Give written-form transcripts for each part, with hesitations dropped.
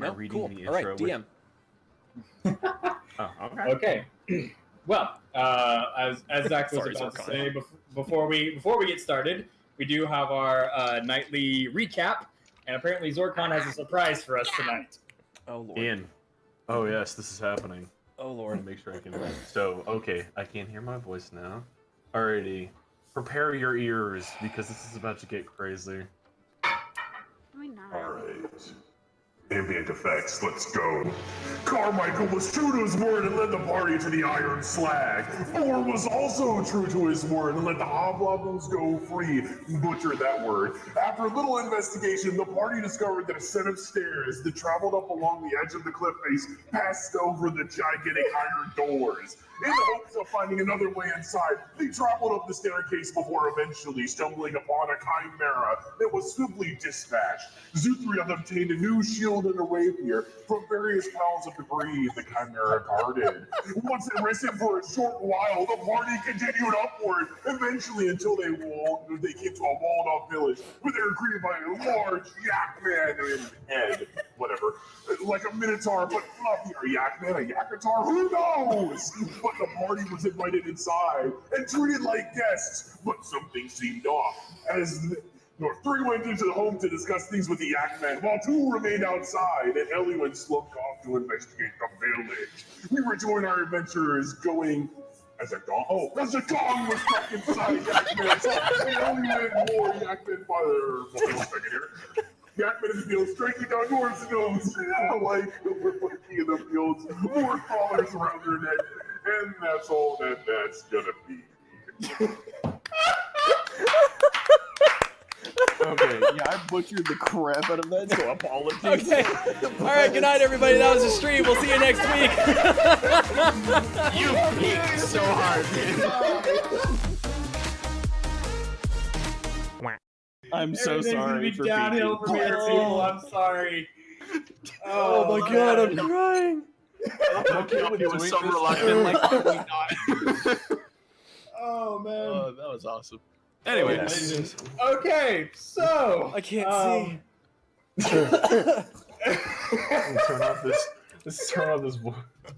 Am I reading the intro? All right, DM. Oh, okay. Okay. Well, as Zach was about to say, before we get started, we do have our nightly recap, and apparently Zorkon has a surprise for us tonight. Oh lord. Ian. Oh yes, this is happening. Oh lord. Make sure I can. So okay, I can hear my voice now. Alrighty, prepare your ears because this is about to get crazy. Alright. Ambient effects, let's go. Carmichael was true to his word and led the party to the Iron Slag. Thor was also true to his word and let the hobgoblins go free. Butchered that word. After a little investigation, the party discovered that a set of stairs that traveled up along the edge of the cliff face passed over the gigantic iron doors. In the hopes of finding another way inside, they traveled up the staircase before eventually stumbling upon a chimera that was swiftly dispatched. Zuthriel obtained a new shield and a rapier from various piles of debris the chimera guarded. Once they rested for a short while, the party continued upward, eventually until they came to a walled-off village where they were greeted by a large yak man and whatever, like a minotaur, but fluffier yak man, a yakatar, who knows? But the party was invited inside and treated like guests, but something seemed off as three went into the home to discuss things with the yak man, while two remained outside, and Eliwin slunk off to investigate the village. We rejoined our adventurers going as a gong. Oh, as a gong was stuck inside Yakman's head, and Eliwin more Yakman fire. Hold on a second here. Yakman in the fields, striking down North's nose. Like we're working in the fields, more collars around their neck, and that's all that's gonna be. Okay, yeah, I butchered the crap out of that, so apologies. Okay. All right. Good night, everybody. That was the stream. We'll see you next week. You peaked so hard, man. I'm so sorry for downhill peaking. from here, people. I'm sorry. Oh my god, I'm crying. It was so reluctant, like, probably not. Oh man. Oh, that was awesome. Anyway, Okay, so I can't see. Turn off this. Let's turn off this.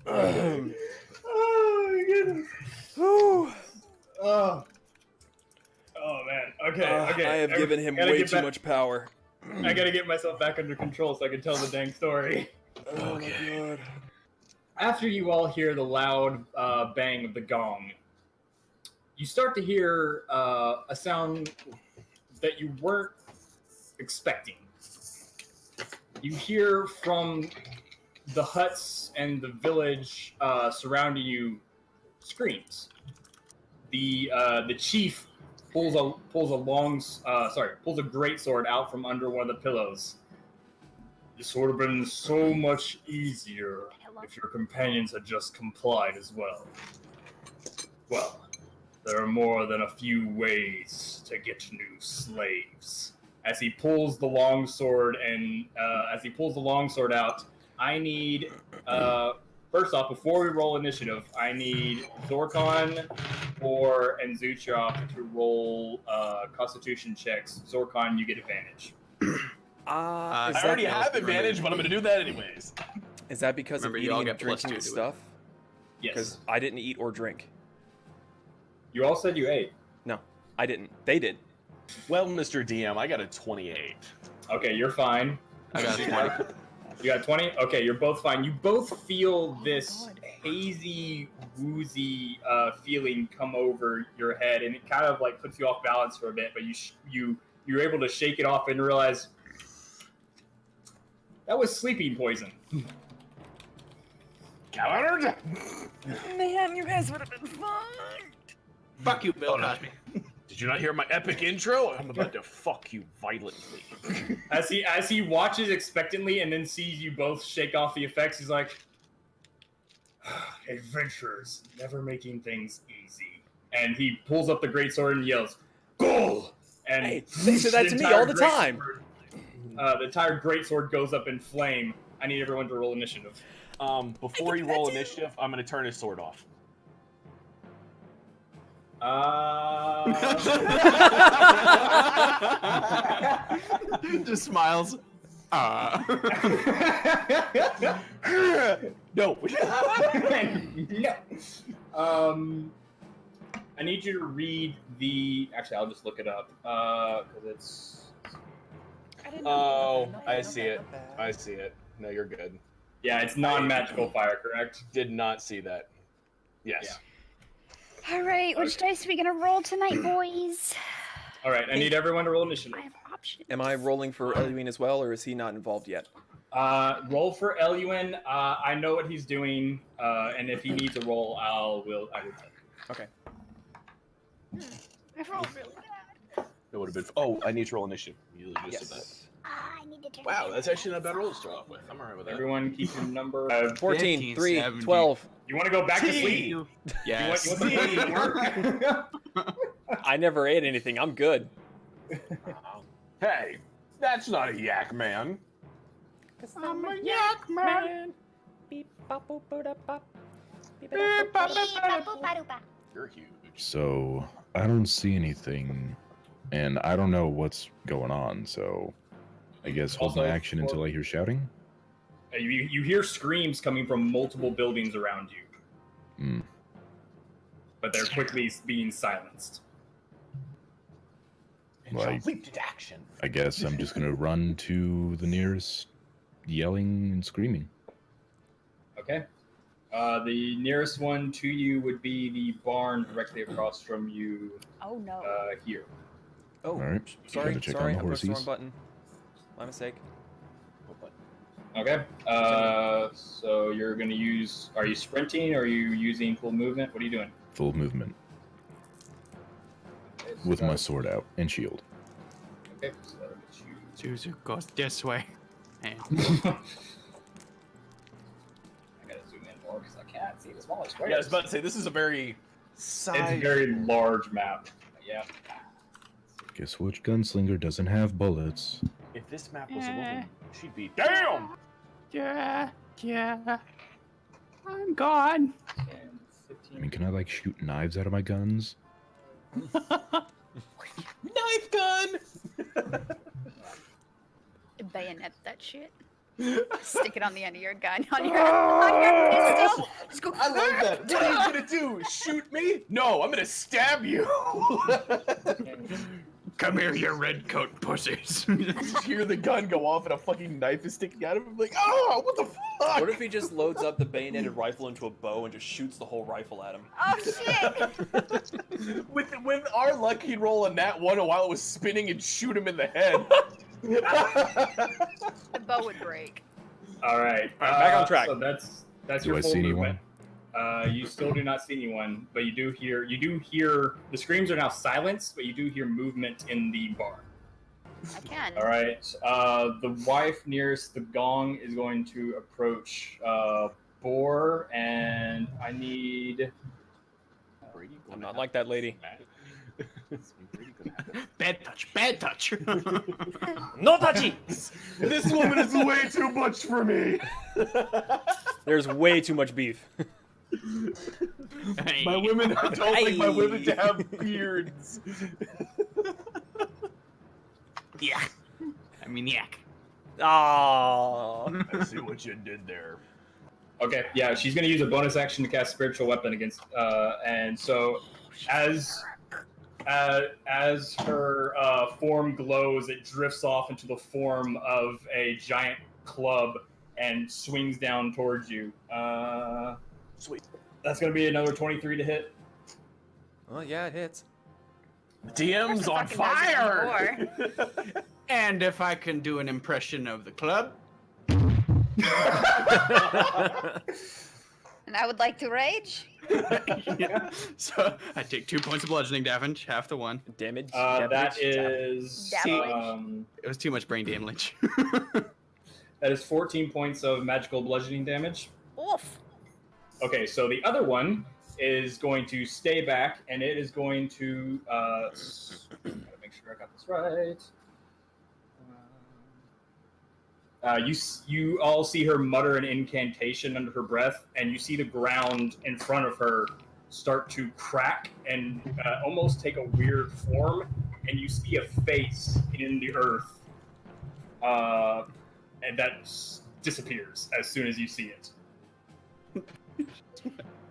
Oh my goodness. Whew. Oh man. Okay. I have given him way too much power. I gotta get myself back under control so I can tell the dang story. Oh my god. After you all hear the loud bang of the gong, you start to hear a sound that you weren't expecting. You hear from the huts and the village surrounding you screams. The chief pulls a great sword out from under one of the pillows. This would have been so much easier if your companions had just complied as well. Well, there are more than a few ways to get new slaves. As he pulls the longsword out, I need first off, before we roll initiative, I need Zorkon and Zuchov to roll Constitution checks. Zorkon, you get advantage. I already have advantage, but I'm going to do that anyways. Is that because Remember, of you all eating and get plus drinking 2 and to it. stuff? Yes. Because I didn't eat or drink. You all said you ate. No, I didn't. They did. Well, Mr. DM, I got a 28. Okay, you're fine. I got 20. You got 20? Okay, you're both fine. You both feel this hazy, woozy feeling come over your head, and it kind of like puts you off balance for a bit, but you're able to shake it off and realize that was sleeping poison. Man, you guys would have been fine. Fuck you, Bill Cosby. Did you not hear my epic intro? I'm about to fuck you violently. As he watches expectantly and then sees you both shake off the effects, he's like, adventurers, never making things easy. And he pulls up the greatsword and yells, "Goal!" And Hey, they say that to me all the time. The entire greatsword goes up in flame. I need everyone to roll initiative. Before you roll initiative, I'm going to turn his sword off. Just smiles. No. No. I need you to read the. Actually, I'll just look it up because it's. Oh, I see it. I see it. No, you're good. Yeah, it's non-magical fire, correct? Did not see that. Yes. Yeah. All right, which dice are we gonna roll tonight, boys? All right, I need everyone to roll initiative. I have options. Am I rolling for Eluine as well, or is he not involved yet? Roll for Eluin. I know what he's doing, and if he needs a roll, I will tell you. Okay. I rolled really bad. It would have been. Oh, I need to roll initiative. You just said that. I need to turn. Wow, that's actually not a bad roll to start off with. I'm alright with that. Everyone, keep your number. 14, 15, 3, 17. 12. You want to go back to sleep? You. You want, Yes. you want the to work? I never ate anything. I'm good. Hey, that's not a yak man. I'm a yak man. Beep, bop, boop, boop, da, bop. Beep, da, bop, bop. You're huge. So I don't see anything, and I don't know what's going on. So I guess hold my Also, action until I hear shouting. You hear screams coming from multiple buildings around you, Hmm. but they're quickly being silenced. Like, Leap to action. I guess I'm just gonna run to the nearest, yelling and screaming. Okay. The nearest one to you would be the barn directly across from you Oh no. here. Oh, All right. sorry, Gonna check sorry. on I the pushed the wrong horsies. button. My mistake. Okay. So you're going to use... Are you sprinting or are you using full movement? What are you doing? Full movement Okay, so with my that- sword out and shield. Okay, so that'll get you... Suzu goes this way. And I gotta zoom in more because I can't see the smallest squares. Yeah, I was about to say this is a very It's a very large map. Yeah. Guess which gunslinger doesn't have bullets? If this map was a woman, she'd be damn. yeah. I'm gone. And I 15. mean, can I like shoot knives out of my guns? Knife gun. Bayonet that shit. Stick it on the end of your gun. On your pistol. Just go. I love that. What are you gonna do? Shoot me? No, I'm gonna stab you. Come here, you red coat pussies. Just hear the gun go off and a fucking knife is sticking out of him. Like, oh, what the fuck? What if he just loads up the bayoneted rifle into a bow and just shoots the whole rifle at him? Oh shit. with our luck, he'd roll a nat 1 while it was spinning and shoot him in the head. The bow would break. All right. Back on track. So that's Do your I full see movement. You still do not see anyone, but you do hear the screams are now silenced, but you do hear movement in the barn. I can. All right. The wife nearest the gong is going to approach Boar, and I need. I'm not like that lady. Bad touch, bad touch. No touchy! This woman is way too much for me. There's way too much beef. Hey. My women, I don't like my women to have beards. Yeah. I mean, yak. Aww. I see what you did there. Okay, yeah, she's going to use a bonus action to cast spiritual weapon against, and so as her form glows, it drifts off into the form of a giant club and swings down towards you. Sweet. That's going to be another 23 to hit. Well, yeah, it hits. DM's on Fucking fire. And if I can do an impression of the club. And I would like to rage. Yeah. So I take 2 points of bludgeoning damage, half the one. Damage. That damage, is Damage. It was too much brain damage. that is 14 points of magical bludgeoning damage. Oof. Okay, so the other one is going to stay back, and it is going to. Gotta make sure I got this right. You all see her mutter an incantation under her breath, and you see the ground in front of her start to crack and almost take a weird form, and you see a face in the earth. and that disappears as soon as you see it.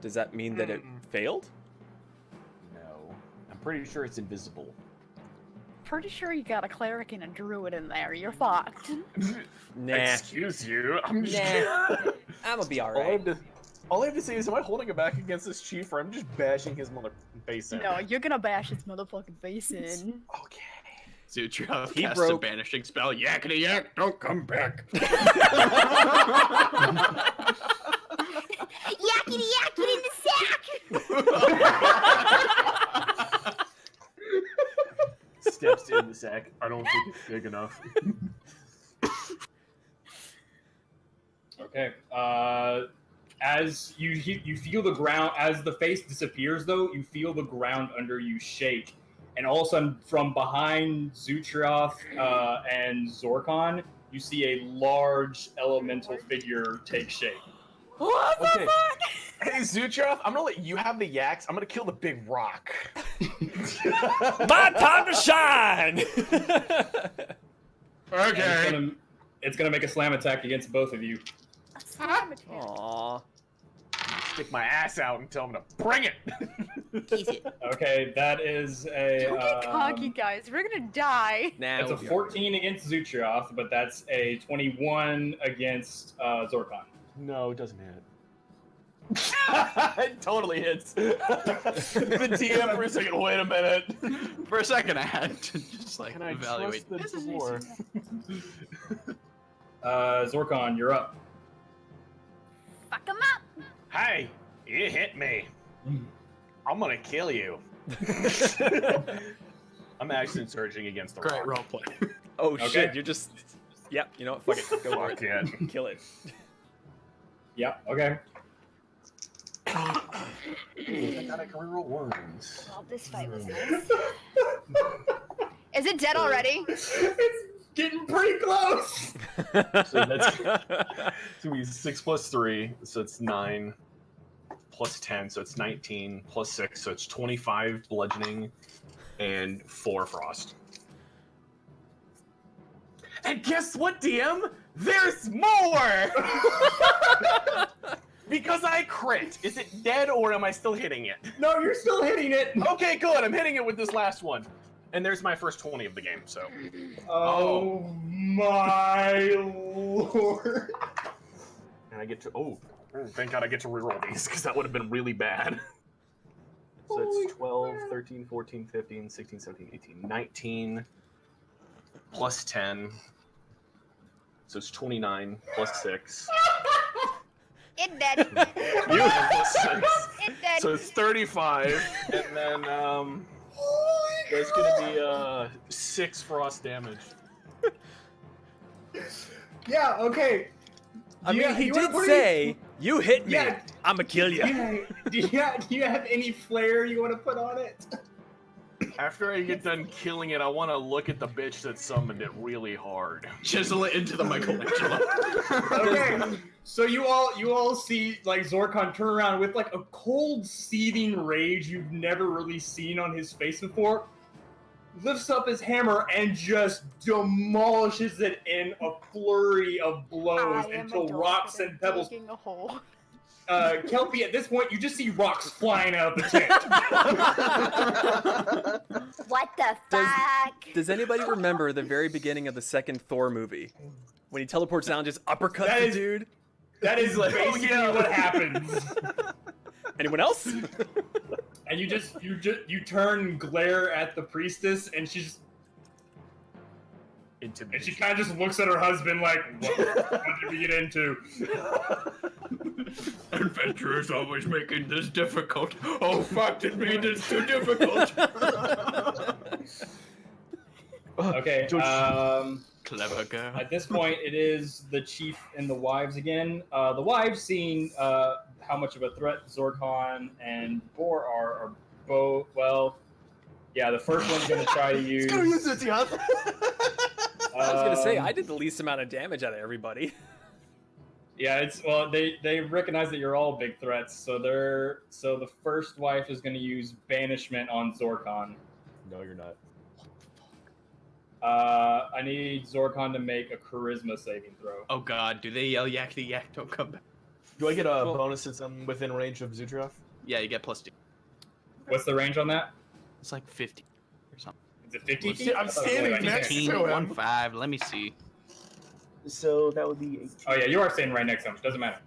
Does that mean that it failed? No. I'm pretty sure it's invisible. Pretty sure you got a cleric and a druid in there. You're fucked. Nah. Excuse you. I'm just Nah. I'm gonna be alright. All I have to say is, am I holding it back against this chief, or I'm just bashing his face in? No, you're gonna bash his motherfucking face in. Okay. Zutrov He casts a broke- banishing spell. Yakkity yak, don't come back. Yakkity yak, get in the sack! Steps in the sack. I don't think it's big enough. Okay. As you feel the ground, as the face disappears, though, you feel the ground under you shake, and all of a sudden, from behind Zutrov and Zorkon, you see a large elemental figure take shape. What the Okay. fuck? Hey, Zutrov, I'm gonna let you have the yaks. I'm gonna kill the big rock. My time to shine! Okay. It's gonna make a slam attack against both of you. Aww. Stick my ass out and tell him to bring it. Keep it. Okay, that is a. Don't get cocky, guys. We're gonna die. Nah, That's a we'll be 14 against Zutrioth, but that's a 21 against Zorkon. No, it doesn't hit. It totally hits. The DM for a second. Wait a minute. For a second, I had to just like Can I evaluate. trust the dwarf? Zorkon, you're up. Fuck him up. Hey, you hit me. I'm gonna kill you. I'm action surging against the Great rock. roleplay. Oh Okay. shit, you're just... Yep, you know what? Fuck it. Go for Fuck it. it. Kill it. Yep. Okay. I thought I could reroll ones. Well, this fight was nice. Is it dead already? It's getting pretty close. So that's it's gonna be 6 plus 3, so it's 9 plus 10, so it's 19 plus 6, so it's 25 bludgeoning and 4 frost. And guess what, DM? There's more! Because I crit. Is it dead or am I still hitting it? No, you're still hitting it. Okay, good. I'm hitting it with this last one. And there's my first 20 of the game, so. Oh my lord. And I get to thank God I get to reroll these because that would have been really bad. So it's 12, 13, 14, 15, 16, 17, 18, 19 plus 10. So it's 29 plus 6. It dead. Plus 6. It dead. So it's 35. And then there's gonna be 6 frost damage. Yeah. Okay. I mean, he you did wanna- what are say, you hit me, Yeah. I'ma kill you. Do you have any flair you want to put on it? After I get done killing it, I want to look at the bitch that summoned it really hard. Chisel it into the Michelangelo. Okay. So you all see like Zorkon turn around with like a cold, seething rage you've never really seen on his face before. Lifts up his hammer and just demolishes it in a flurry of blows until rocks and pebbles. Digging a hole. Kelpie, at this point, you just see rocks flying out of the tent. What the fuck? Does anybody remember the very beginning of the second Thor movie? When he teleports down and just uppercuts That the is- dude? That is basically what happens. Anyone else? And you turn and glare at the priestess, and she kind of just looks at her husband like, what did we get into? Adventurers always making this difficult. Oh fuck, didn't mean it's too difficult. Okay, Clever girl. at this point, it is the chief and the wives again. The wives, seeing how much of a threat Zorkon and Boar are both, well, yeah, the first one's going to try to use... I was gonna say, I did the least amount of damage out of everybody. Yeah, they recognize that you're all big threats, so the first wife is going to use banishment on Zorkon. No, you're not. I need Zorkon to make a charisma saving throw. Oh god, do they yell Yakkity Yak? Don't come back. Do I get a bonus since I'm within range of Zutroff? Yeah, you get +2. What's the range on that? It's like 50 or something. Is it 50 Let's feet? see, I'm I thought it was standing like next 10. to him. 15. Let me see. So that would be 18. Oh yeah, you are standing right next to him. Doesn't matter.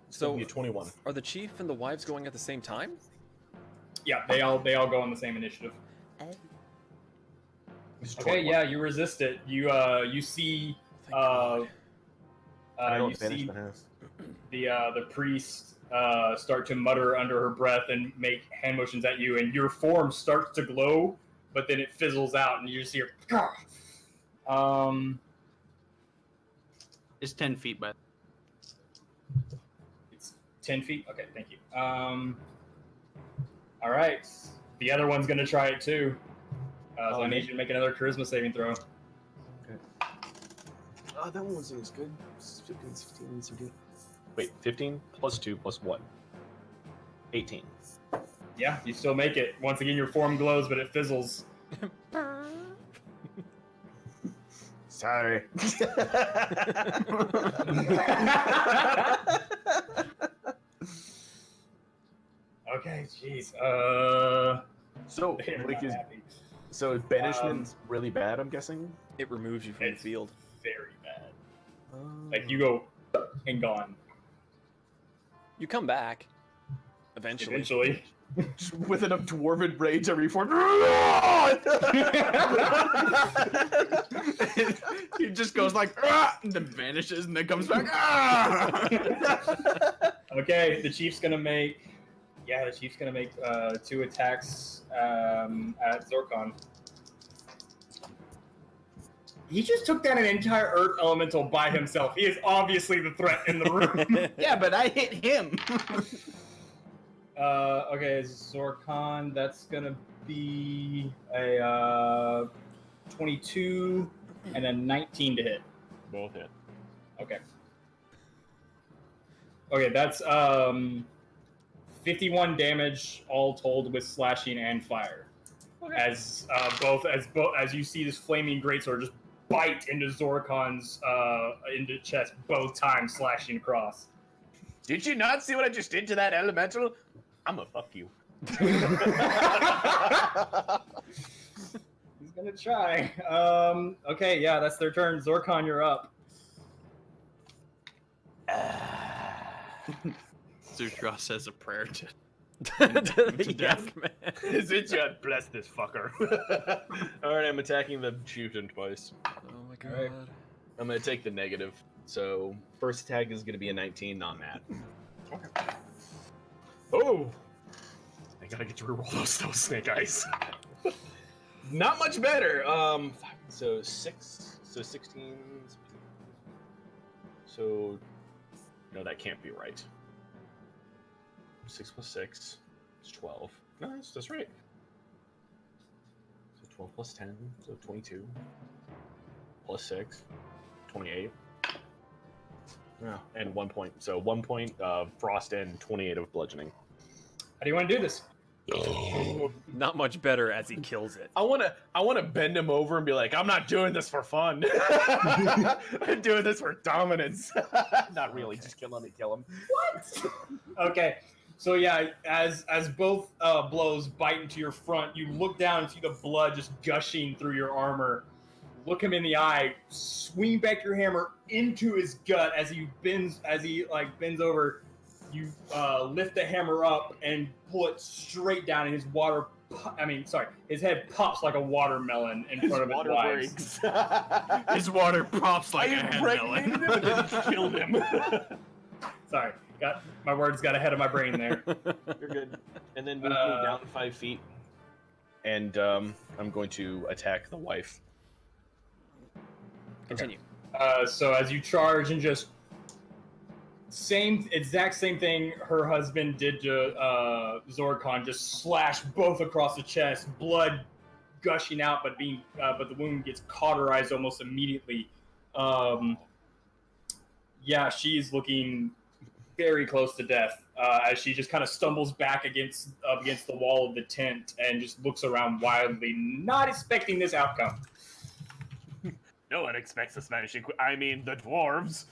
So be 21. Are the chief and the wives going at the same time? Yeah, they all go on the same initiative. It's Okay, 21. yeah, you resist it. You see Thank God. I don't you finish see my house. the priest start to mutter under her breath and make hand motions at you, and your form starts to glow, but then it fizzles out, and you just hear. It's 10 feet, but It's 10 feet. Okay, thank you. All right, the other one's gonna try it too. So I need you to make another charisma saving throw. Oh, that one wasn't as good. 15, 16, 17. Wait, 15 plus 2 plus 1. 18. Yeah, you still make it. Once again, your form glows, but it fizzles. Sorry. Okay, jeez. So, They're like, not happy. so banishment's really bad, I'm guessing? It removes you from the It's field. very bad. Like you go and gone. You come back. Eventually. Eventually. With enough dwarven rage, I reform. he just goes like, "Ah!" and then vanishes, and then comes back. "Ah!" Okay, the chief's gonna make. Yeah, the chief's gonna make 2 attacks at Zorkon. He just took down an entire Earth Elemental by himself. He is obviously the threat in the room. Yeah, but I hit him. Okay, Zorkon, that's gonna be a 22 and a 19 to hit. Both hit. Okay. Okay, that's 51 damage all told with slashing and fire. Okay. As you see this flaming greatsword just bite into Zorkon's into chest both times, slashing across. Did you not see what I just did to that elemental? I'ma fuck you. He's gonna try. Okay, yeah, that's their turn. Zorkon, you're up. Zutroff says a prayer to The death. Yak Man. Is it yet? Bless this fucker. Alright, I'm attacking the chieftain twice. Oh my god. Alright. I'm gonna take the negative. So, first attack is gonna be a 19, not mad. Okay. Oh! I gotta get to reroll those snake eyes. Not much better. So 6, so 16. So, no, that can't be right. 6 plus 6 is 12. No, that's right. So 12 plus 10, so 22. Plus 6, 28. Yeah, and 1 point. So 1 point of frost and 28 of bludgeoning. How do you want to do this? Not much better as he kills it. I wanna bend him over and be like, I'm not doing this for fun. I'm doing this for dominance. Not really, just kill him. What? Okay. So yeah, as both blows bite into your front, you look down and see the blood just gushing through your armor. Look him in the eye, swing back your hammer into his gut as he bends over. You lift the hammer up and pull it straight down, and his head pops like a watermelon in front of his wives. His water pops like I a head impregnated melon. him and then killed him. Sorry, my words got ahead of my brain there. You're good. And then move me down 5 feet, and I'm going to attack the wife. Continue. So as you charge and just exact same thing her husband did to Zorkon, just slash both across the chest, blood gushing out, but the wound gets cauterized almost immediately. Yeah, she's looking very close to death as she just kind of stumbles back against the wall of the tent and just looks around wildly, not expecting this outcome. No one expects the Spanish I mean, the dwarves.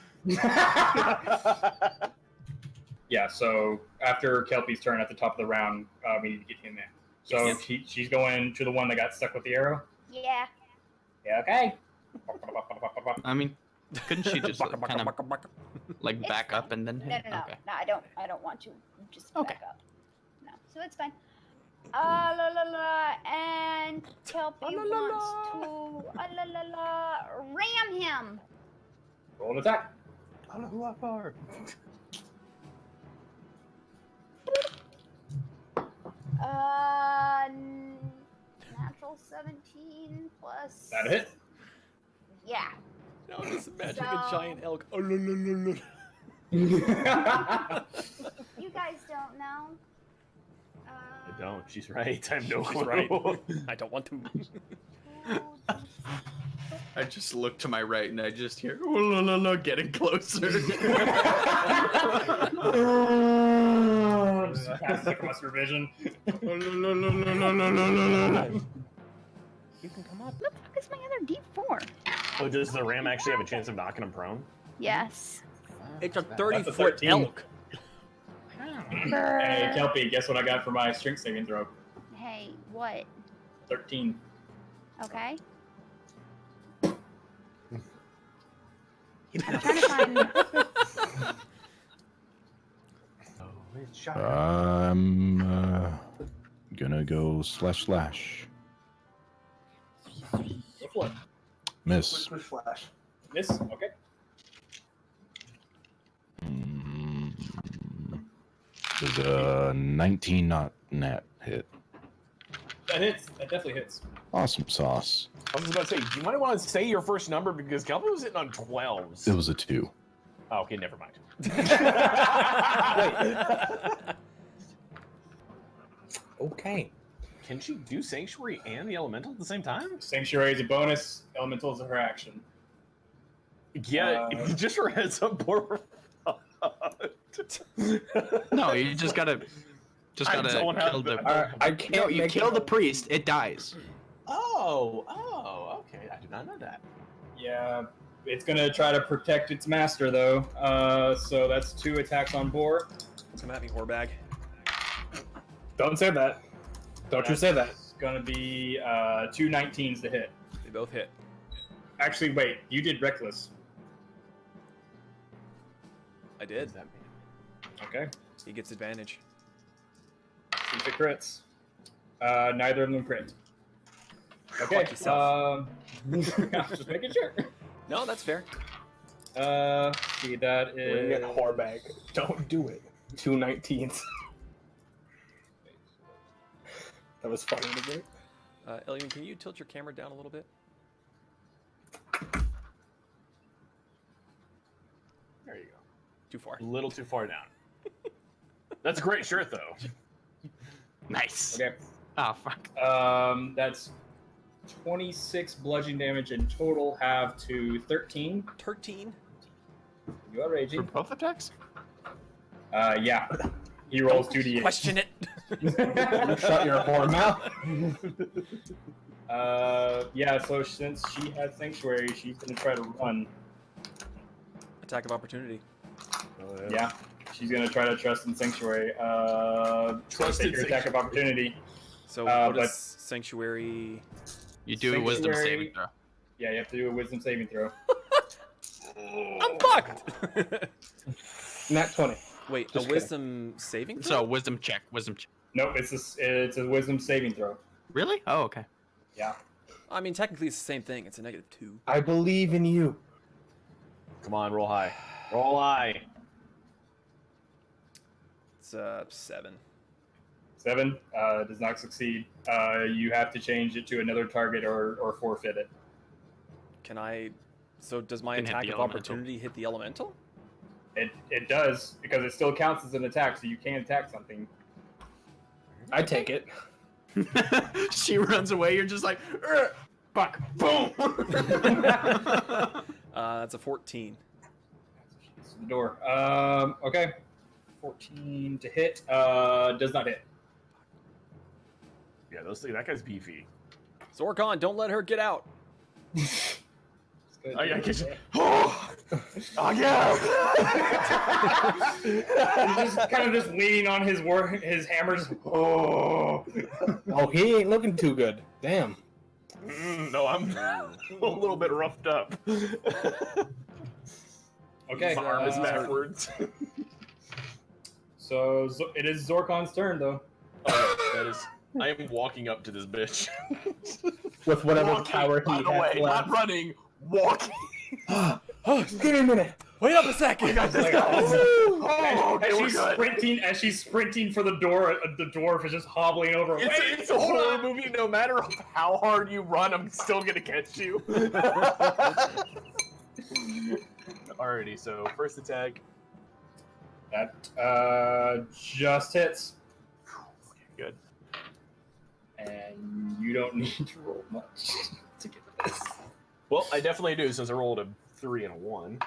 Yeah, so after Kelpie's turn at the top of the round, we need to get him in. So Yes. she's going to the one that got stuck with the arrow? Yeah. Yeah, okay. I mean, couldn't she just kind of like It's back up fine. and then No, hit? no, no. Okay. No, I don't want to just Okay. back up. No, so it's fine. La la la, and Kelpie wants to la la la ram him. Roll an attack. Natural 17 plus. That a hit? Yeah. No, I'm just imagining So- a giant elk. Oh, no, no, no, no. You guys don't know. I don't. She's right. I have no She's clue. right. I don't want to. I just look to my right and I just hear "Oh, la, la, la," getting closer. Just passes across her vision. You can come up. What the fuck is my other D4? Oh, does the ram actually have a chance of knocking him prone? Yes. It's a That's a 30-foot 13. elk. Hey, Kelpie, guess what I got for my strength saving throw? Hey, what? 13. Okay. I'm trying to find. I'm gonna go slash. Go for it. Miss. Flash. Miss? Okay. Does a 19 not nat hit? That hits. That definitely hits. Awesome sauce. I was about to say, you might want to say your first number because Kelpie was hitting on 12s. It was a 2. Oh, okay, never mind. Okay. Can she do Sanctuary and the Elemental at the same time? Sanctuary is a bonus. Elemental is her action. Yeah, just her heads up, poor. No, you just gotta I don't kill have the. I can't. No, you make kill it- the priest, it dies. Oh, okay. I did not know that. Yeah, it's gonna try to protect its master though. So that's 2 attacks on Boar. Come at me, whorebag. Don't say that. Don't you say that. It's gonna be 2 19s to hit. They both hit. Actually, wait. You did reckless. I did. What does that mean? Okay. He gets advantage. See if it crits. Neither of them crit. Okay. Fuck yourself. Just making sure. No, that's fair. See, that Bring it, is. whorebag. Don't do it. 2 19s. That was funny to me. Elian, can you tilt your camera down a little bit? There you go. Too far. A little too far down. That's a great shirt, though. Nice. Okay. Oh fuck. That's 26 bludgeoning damage in total. Have to 13. 13. You are For raging. both attacks? Yeah. He rolls 2d8. Question it. Shut your whore mouth. Yeah, so since she has Sanctuary, she's gonna try to run. Attack of opportunity. Yeah. She's gonna try to trust in Sanctuary. Trust take in your attack of opportunity. So but- what is Sanctuary? You do a wisdom Sanctuary- saving throw. Yeah, you have to do a Wisdom saving throw. I'm fucked! Nat 20. Wait, Just a wisdom saving So throw? wisdom check. Wisdom check. Nope, it's a Wisdom saving throw. Really? Oh, okay. Yeah. I mean, technically it's the same thing. It's a -2. I believe in you. Come on, roll high. Roll high. It's 7. 7 does not succeed. You have to change it to another target or forfeit it. Can I? So does my Can hit attack the of elemental. opportunity hit the elemental? It does because it still counts as an attack, so you can attack something. I take it. She runs away. You're just like, fuck, boom. That's a 14. It's the door. Okay. 14 to hit. Does not hit. Yeah, that guy's beefy. Zorkon, don't let her get out. good. I get you. Oh yeah! He's just kind of just leaning on his hammer. Just, Oh, he ain't looking too good. Damn. No, I'm a little bit roughed up. Okay. My arm is backwards. So it is Zorkon's turn, though. Oh, yeah, that is. I am walking up to this bitch. With whatever Walking, power he by the has way, left. not running, walking. Oh, give me a minute. Wait up a second. Like, as she's sprinting for the door, the dwarf is just hobbling over. It's a horror movie. No matter how hard you run, I'm still gonna catch you. Alrighty, so first attack. That just hits. Good. And you don't need to roll much to get this. Well, I definitely do since I rolled a 3 and a 1.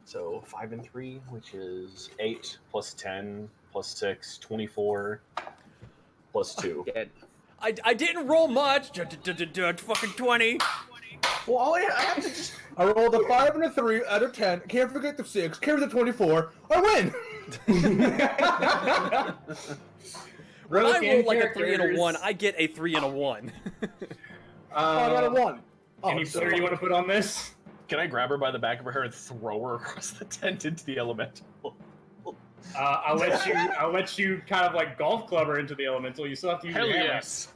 So 5 and 3, which is 8 plus 10 plus 6, 24 plus 2. I didn't roll much. Fucking 20. Well, I have to just. I rolled a 5 and a 3 out of 10. Can't forget the 6. Carry the 24. I win. When I roll like a 3 characters. and a 1, I get a 3 and a 1. I got a 1. Any flair you want to put on this? Can I grab her by the back of her hair and throw her across the tent into the elemental? I'll let you kind of like golf club her into the elemental. You still have to use Hell your hammer. yes.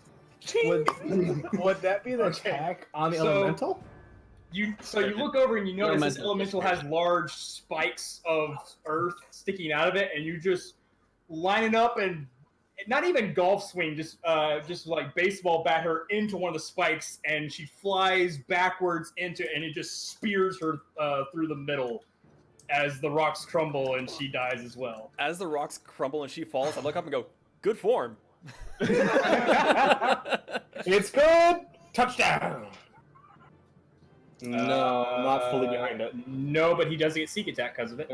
Would that be the attack on the elemental? You look over and you notice this elemental has large spikes of earth sticking out of it, and you just line it up and not even golf swing, just like baseball bat her into one of the spikes, and she flies backwards into it, and it just spears her through the middle as the rocks crumble and she dies as well. As the rocks crumble and she falls, I look up and go, good form. It's good. Touchdown. No, I'm not fully behind it. No, but he does get sneak attack because of it.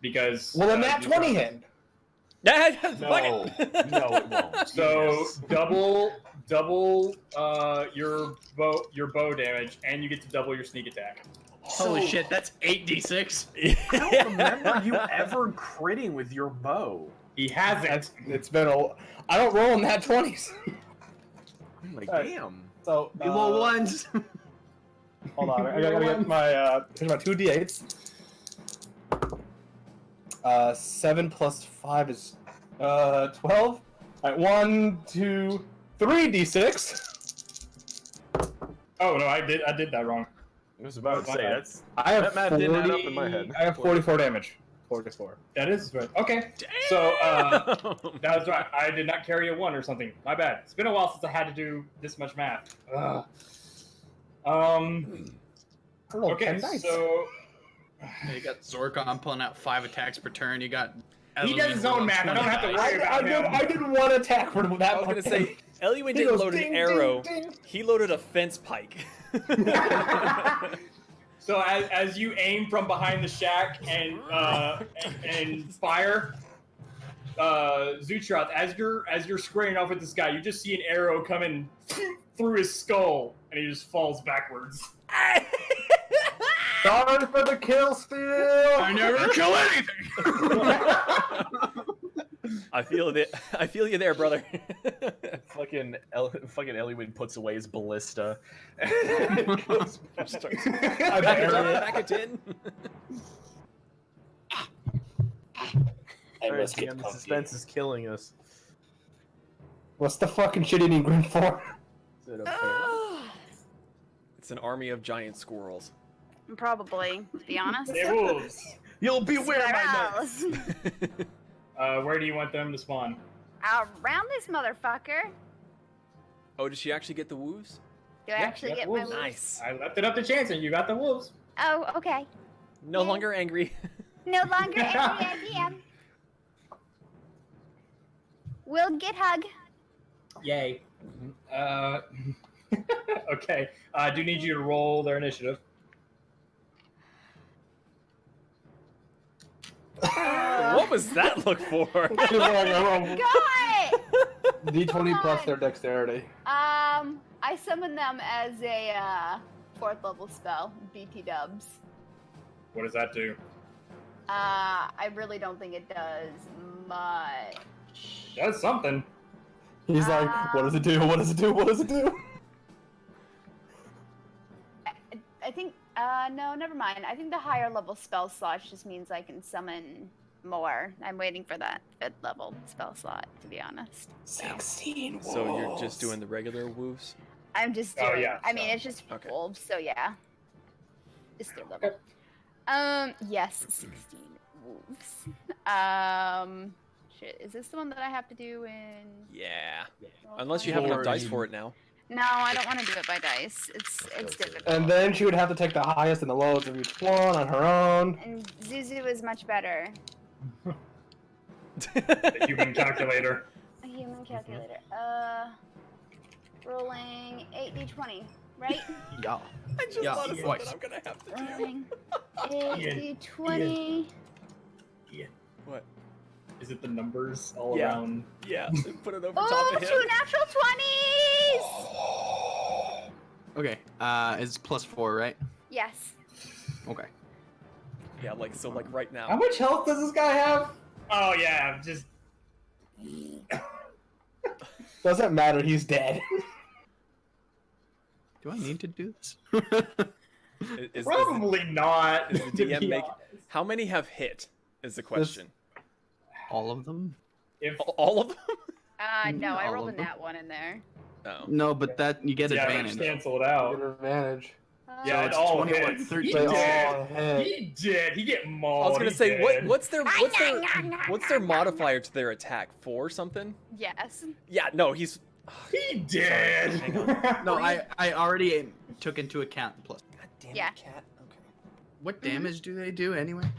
Because Well, then that 20 hit. No, no, it won't. So Yes. double your bow damage, and you get to double your sneak attack. Holy shit, that's 8d6. I don't remember you ever critting with your bow. He hasn't. It's been a. I don't roll in that 20s. Like, Alright. damn. So You roll ones. hold on, I gotta get my here's my 2d8s. 7 plus 5 is 12. All right, 1, 2, 3 d6. Oh no, I did that wrong. I was about to say that's. I have That math 40, didn't add up in my head. I have 44 damage. 44. That is right. Okay. So that was right. I did not carry a 1 or something. My bad. It's been a while since I had to do this much math. Okay, so You got Zorkon pulling out 5 attacks per turn. You got. he does his own math. I don't have to worry about him. I did one attack for that. I was going to say, Eluin He didn't goes load an ding, arrow. ding, ding. He loaded a fence pike. So as you aim from behind the shack and fire, Zutroth, as you're squaring off with this guy, you just see an arrow coming through his skull, and he just falls backwards. Sorry for the kill steal. I never kill anything. I feel you there, brother. Fucking Eluin puts away his ballista. And goes back. Back a 10. Alright, damn, the suspense is killing us. What's the fucking shit eating grin for? Is it okay? It's an army of giant squirrels. Probably, to be honest. It wolves. You'll beware my nuts. Where do you want them to spawn? Around this motherfucker. Oh, did she actually get the wolves? Do I actually get my wolves. wolves? Nice. I left it up to chance, and you got the wolves. Oh, okay. No longer angry. No longer angry idea. We'll get hug. Yay. Okay. I do need you to roll their initiative. What was that look for? God! D20 plus their dexterity. I I summon them as a 4th level spell, BT dubs. What does that do? I really don't think it does much. It does something. He's like, what does it do? What does it do? What does it do? I think, no, never mind. I think the higher level spell slot just means I can summon more. I'm waiting for that 5th level spell slot, to be honest. 16 wolves. So you're just doing the regular wolves? I'm just doing, I mean, it's just wolves, so yeah. Just 3rd level. Yes, 16 wolves. Shit, is this the one that I have to do in... Yeah. Unless you have enough dice for it now. No, I don't want to do it by dice. It's difficult. And then she would have to take the highest and the lowest of each one on her own. And Zuzu is much better. The human calculator. A human calculator. Rolling 8d20, right? Yeah. I just thought of something I'm gonna have to do. Rolling 8d20. What? Is it the numbers all Yeah. around? Yeah, put it over Oh, top of 2 him. natural 20s! Okay. It's +4, right? Yes. Okay. Yeah, like so, like right now. How much health does this guy have? Oh yeah, just Doesn't matter, he's dead. Do I need to do this? probably not. Is the to DM be make? honest. How many have hit? Is the question. All of them? If All of them? No, I All rolled a of them? nat 1 in there. Oh. No, but that you get yeah, advantage. it's canceled Get out. advantage. Yeah, So it it's all 21, hits. 13. He They all did. hit. He did. He get mauled. I was gonna He say, did. what's their modifier to their attack? 4 something? Yes. Yeah, no, he's. He did. Hang on. No, I already took into account the plus. God damn Yeah. it, cat. Okay. What damage do they do anyway?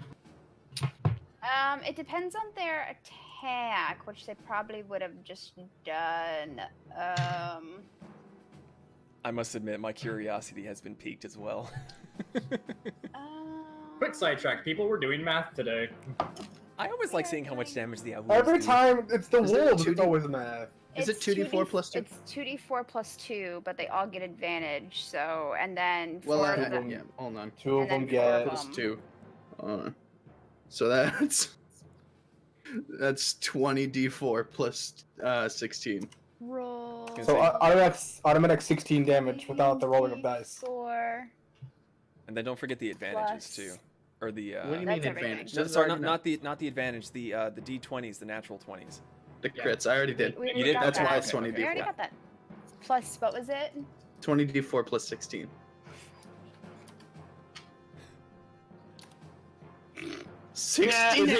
It depends on their attack, which they probably would have just done. I must admit, my curiosity has been piqued as well. Quick sidetrack, people. We're doing math today. I always like seeing how much damage the wolves Every do. time it's the Is it wolves, 2D? it's always math. Is it 2d4 plus 2? It's 2d4 plus 2, but they all get advantage. So, and then Well, 4 of them. yeah, hold on. 2 of And them then 4 of get... them. Plus 2. So that's 20d4 plus 16. Roll. So automatic 16 damage without the rolling of dice. 4. And then don't forget the advantages Plus- too, or the. What do you mean That's everything. advantage? No, That's sorry, already not the advantage. The d20s, the natural 20s. the crits. I already did. We You did? got That's that. why it's 20d4. We already got that. Plus, what was it? 20d4 plus 16. 16.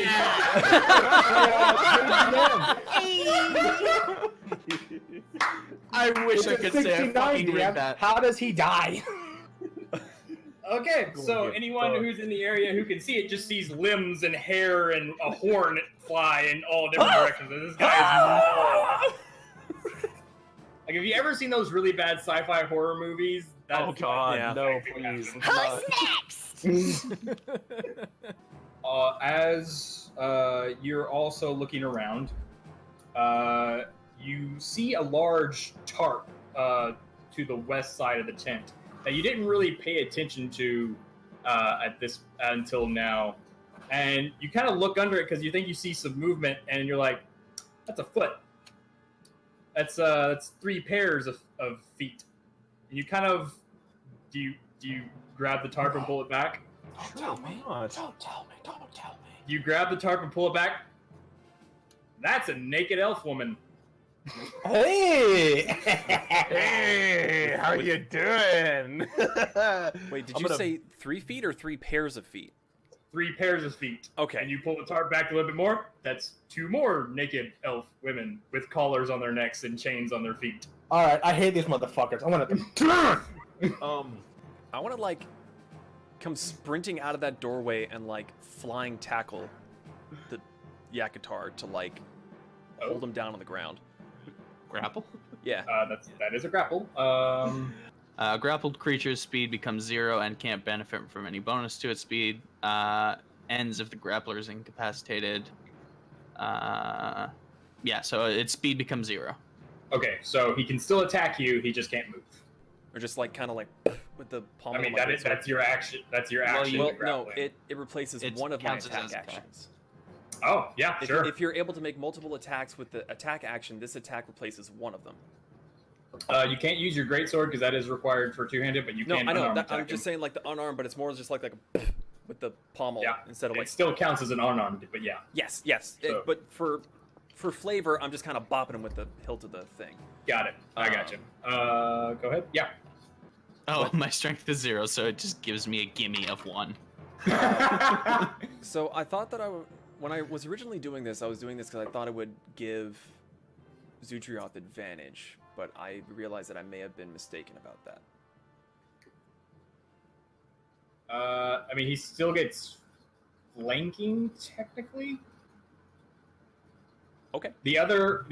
I wish I could say I fucking read that. How does he die? Okay, so anyone who's in the area who can see it just sees limbs and hair and a horn fly in all different directions. And this guy is like, have you ever seen those really bad sci-fi horror movies? Oh god, Yeah. no, please. Who's next? As you're also looking around, you see a large tarp to the west side of the tent that you didn't really pay attention to until now, and you kind of look under it because you think you see some movement, and you're like, "That's a foot. That's 3 pairs of feet." And you kind of do you grab the tarp and pull it back? Don't tell me. Don't tell me. Don't tell me. You grab the tarp and pull it back. That's a naked elf woman. Hey! Hey, how you doing? Wait, did I'm you gonna- say 3 feet or 3 pairs of feet? 3 pairs of feet. Okay. And you pull the tarp back a little bit more. That's 2 more naked elf women with collars on their necks and chains on their feet. Alright, I hate these motherfuckers. I want to... I want to like come sprinting out of that doorway and like flying tackle the Yakitar to like hold him down on the ground. Grapple? Yeah. That is a grapple. Grappled creature's speed becomes 0 and can't benefit from any bonus to its speed. Ends if the grappler is incapacitated. Yeah, so its speed becomes 0. Okay, so he can still attack you. He just can't move. Or just like kind of like with the palm. I mean, of my that's your action. That's your action. Well, with no, grappling. it replaces It one of my counts as attack an attack. actions. Oh, yeah, If, sure. if you're able to make multiple attacks with the attack action, this attack replaces one of them. You can't use your greatsword because that is required for two-handed, but you No, can I know. unarmed That, attack I'm just him. saying like the unarmed, but it's more just like a with the pommel Yeah, instead of it like. still counts as an unarmed, but yeah. Yes. So- But for flavor, I'm just kind of bopping him with the hilt of the thing. Got it. I got you. Go ahead. Yeah. Oh, my strength is 0, so it just gives me a gimme of 1. So I thought that when I was originally doing this, I was doing this because I thought it would give Zutrioth advantage, but I realized that I may have been mistaken about that. I mean, he still gets flanking technically. Okay. The other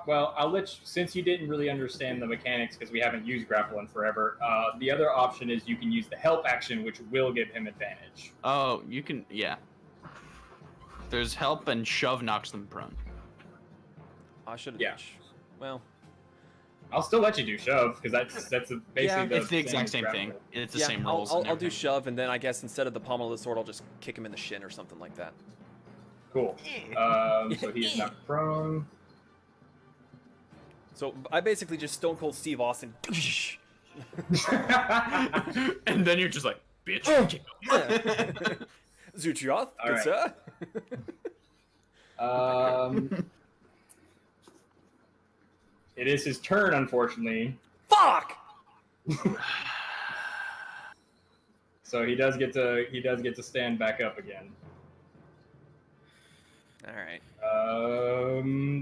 well, I'll let you, since you didn't really understand the mechanics because we haven't used grapple in forever. The other option is you can use the help action, which will give him advantage. Oh, you can, yeah. There's help and shove knocks them prone. I should have. Yeah. Well, I'll still let you do shove because that's basically It's the exact same thing. It's the same rules. and I'll do everything. shove, and then I guess instead of the pommel of the sword, I'll just kick him in the shin or something like that. Cool. So he is knocked prone. So I basically just Stone Cold Steve Austin. And then you're just like, bitch. Zutrioth, All good right. sir. It is his turn, unfortunately. Fuck! So he does get to stand back up again. All right.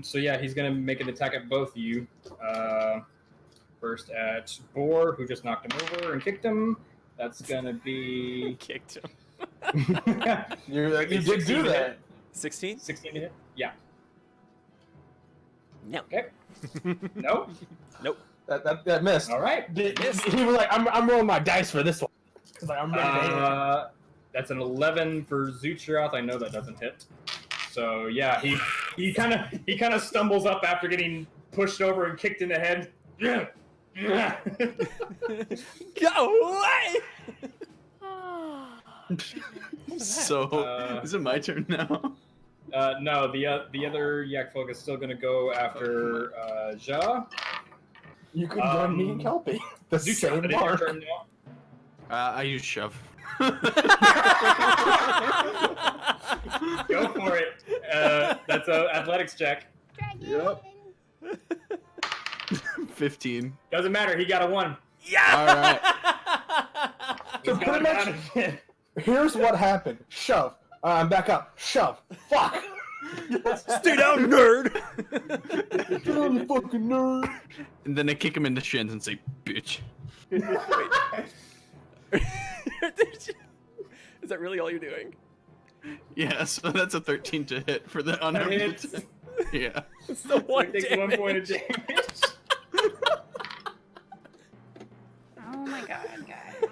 So yeah, he's gonna make an attack at both of you. First at Boar, who just knocked him over and kicked him. That's gonna be Kicked him. You did do that. 16? 16 to hit. Yeah. No. Okay. No. Nope. That missed. All right. He was like, I'm rolling my dice for this one. He's like, I'm ready to hit. That's an 11 for Zutrioth. I know that doesn't hit. So yeah, he kind of stumbles up after getting pushed over and kicked in the head. Go away! So, is it my turn now? No, the other Yak folk is still gonna go after Ja. You could join me in Kelpie. The Zutrioth, same it is your mark. turn now. I use shove. Go for it. That's an athletics check. Dragon. Yep. 15. Doesn't matter. He got a 1. All right. So He's pretty going much, down again. here's what happened. Shove. I'm back up. Shove. Fuck. Stay down, nerd! You fucking nerd. And then I kick him in the shins and say, bitch. Is that really all you're doing? Yeah, so that's a 13 to hit for the unarmed. hits. attack. Yeah. It's the one Takes 1 point of damage. Oh my god, guys.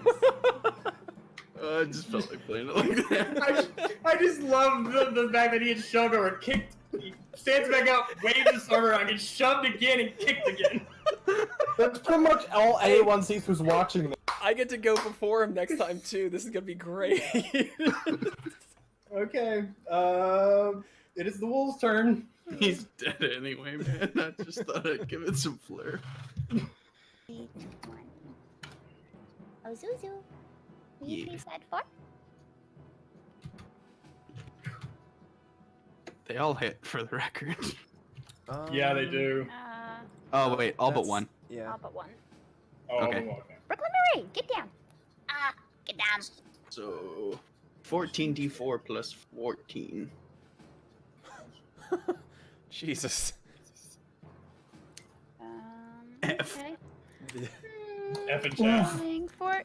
I just felt like playing it like that. I just love the fact that he had shoved her and kicked. He stands back up, waves his sword around, gets shoved again and kicked again. That's pretty much all anyone sees who's watching this. I get to go before him next time too. This is gonna be great. Okay. It is the wolf's turn. He's dead anyway, man. I just thought I'd give it some flair. 8, 1. Oh, Zuzu. Will you Yeah. please add 4? They all hit for the record. Yeah, they do. Oh, wait, all but That's- one. Yeah. All but 1. Oh, Okay. okay. Brooklyn Marie, get down. Get down. So, 14d4 plus 14. Jesus. F. Okay. F in chat. Rolling for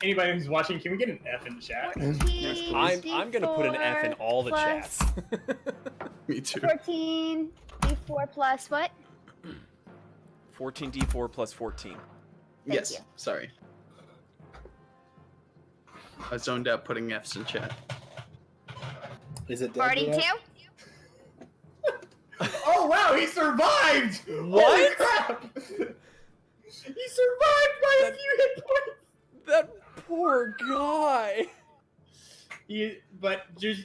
Anybody who's watching, can we get an F in chat? 14. I'm gonna put an F in all the plus chats. Me too. 14 D4 plus what? 14d4 plus 14. Thank Yes, you. sorry. I zoned out putting F's in chat. Is it dead 42? yet? Oh wow! wow, he survived! What? Holy crap! He survived by a few hit points! That poor guy. But just,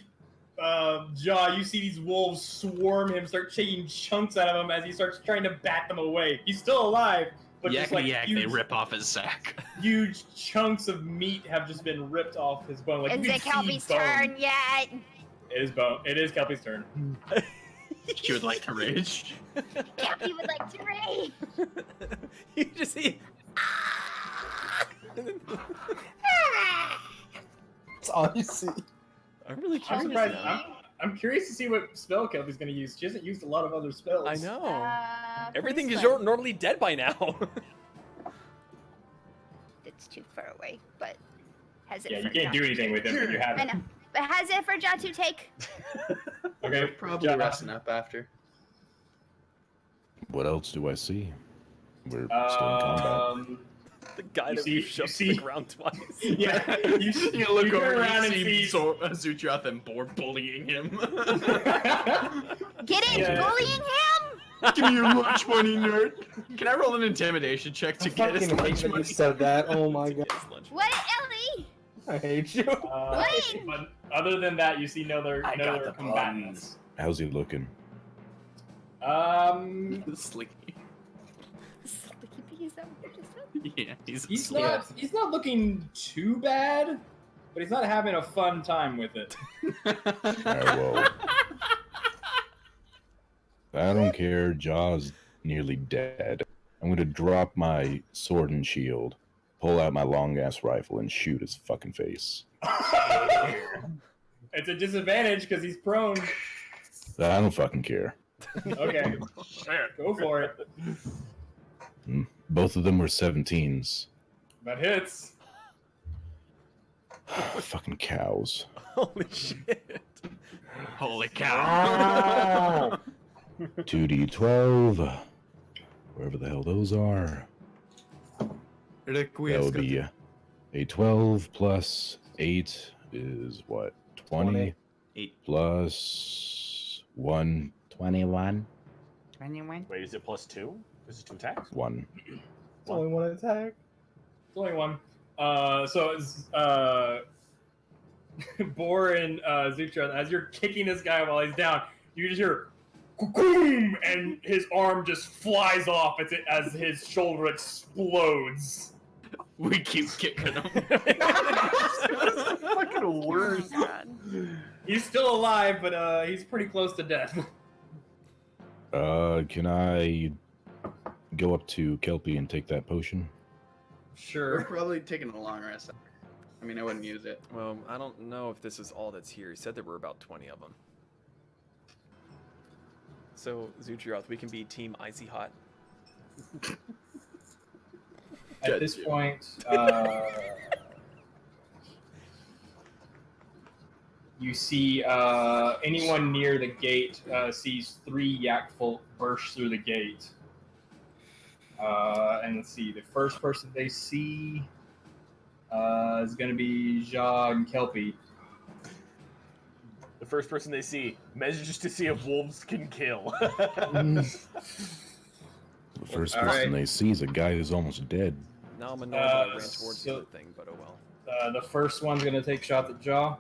Jaw, you see these wolves swarm him, start taking chunks out of him as he starts trying to bat them away. He's still alive, but just Yakkity like Yak, huge, they rip off his sack. huge chunks of meat have just been ripped off his bone. Like, Is you it can see Kelby's bone. turn yet? It is bone. It is Kelpie's turn. She would like to rage. Kelby would like to rage. You just see. That's all you see. I'm really I'm curious. surprised. now. I'm curious to see what spell Kelpie's going to use. She hasn't used a lot of other spells. I know. Pretty Everything is slim. normally dead by now. It's too far away, but has it Yeah, for you can't do Jaw anything to with him, but you have I it. know. But has it for Jaw to take? Okay, Probably Jaw. resting up after. What else do I see? We're still in combat. The guy You that see- we've shoved you to the see- ground twice. Yeah, You look turn over around and and see see- Zutrath and Boar bullying him. Get in, Yeah. bullying him! Give me your lunch money, nerd. Can I roll an intimidation check to I get his fucking hate lunch that you money? said that. Oh my god. His lunch. What, Ellie? I hate you. Wait. But other than that, you see no other combatants. How's he looking? Sleepy. Slicky P, is that what you just said? Yeah, he's He's not looking too bad, but he's not having a fun time with it. Alright, well. I don't care. Jaw's nearly dead. I'm gonna drop my sword and shield, pull out my long ass rifle, and shoot his fucking face. It's a disadvantage because he's prone. I don't fucking care. Okay, go for it. Both of them were 17s. That hits. Fucking cows. Holy shit. Holy cow. 2d12. Wherever the hell those are. That would be a 12 plus 8 is what? 20 8. plus 1. 21. Wait, is it plus 2? Is it 2 attacks? 1. It's only one attack. It's only one. So it's Boar and Zutra, as you're kicking this guy while he's down, you just hear boom, and his arm just flies off as his shoulder explodes. We keep kicking him. Fucking worst. Oh, God. He's still alive, but he's pretty close to death. Can I go up to Kelpie and take that potion? We're Sure. probably taking a long rest. I mean, I wouldn't use it. Well, I don't know if this is all that's here. He said there were about 20 of them. So, Zutrioth, we can be Team Icy Hot. At this point, you see anyone near the gate sees 3 yak folk burst through the gate. And let's see, the first person they see is going to be Ja and Kelpie. The first person they see measures to see if wolves can kill. The first All person right. they see is a guy who's almost dead. Now I'm annoyed that I ran towards so- the other thing, but oh well. The first one's going to take shots at Ja.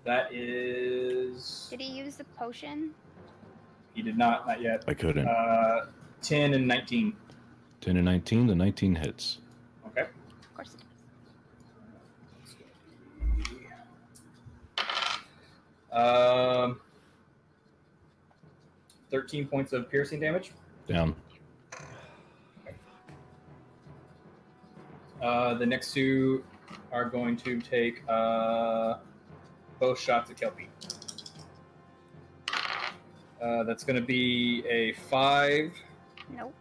That is... Did he use the potion? He did not yet. I couldn't. 10 and 19. 10 and 19, the 19 hits. Okay. Of course it does. 13 points of piercing damage. Down. The next 2 are going to take both shots at Kelpie. That's going to be a 5 Nope.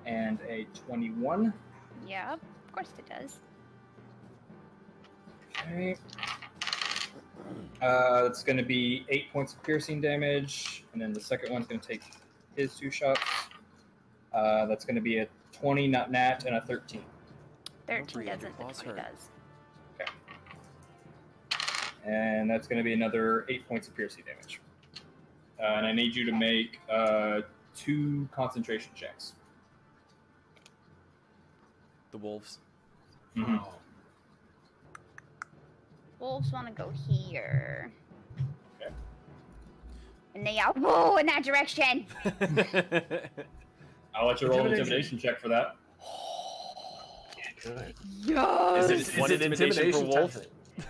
and a 21. Yeah, of course it does. Okay. That's going to be 8 points of piercing damage, and then the second one's going to take his 2 shots. That's going to be a 20 not nat and a 13. 13 breathe, doesn't, your the boss 20 hurt. does. And that's going to be another 8 points of piercing damage. And I need you to make 2 concentration checks. The wolves. Mm-hmm. Wolves want to go here. Okay. And they are whoa in that direction. I'll let you roll an intimidation check for that. Good. Yes. Is it intimidation for wolf?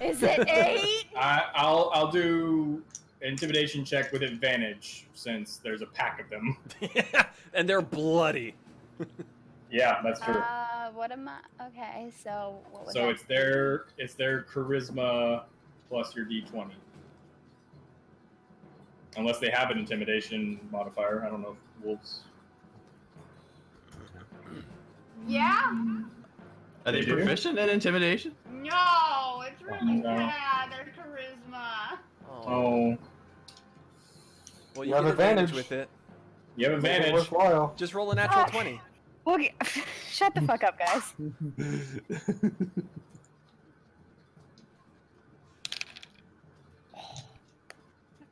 Is it 8? I'll do intimidation check with advantage since there's a pack of them. And they're bloody. Yeah, that's true. What am I? Okay, so what was So that? it's their charisma plus your d20. Unless they have an intimidation modifier. I don't know if wolves. Yeah? Are they proficient in intimidation? No, it's really No. bad. Their charisma. Oh. Well, You you have get advantage advantage. with it. You have Make it advantage. worthwhile. Just roll a natural 20. Okay, shut the fuck up, guys.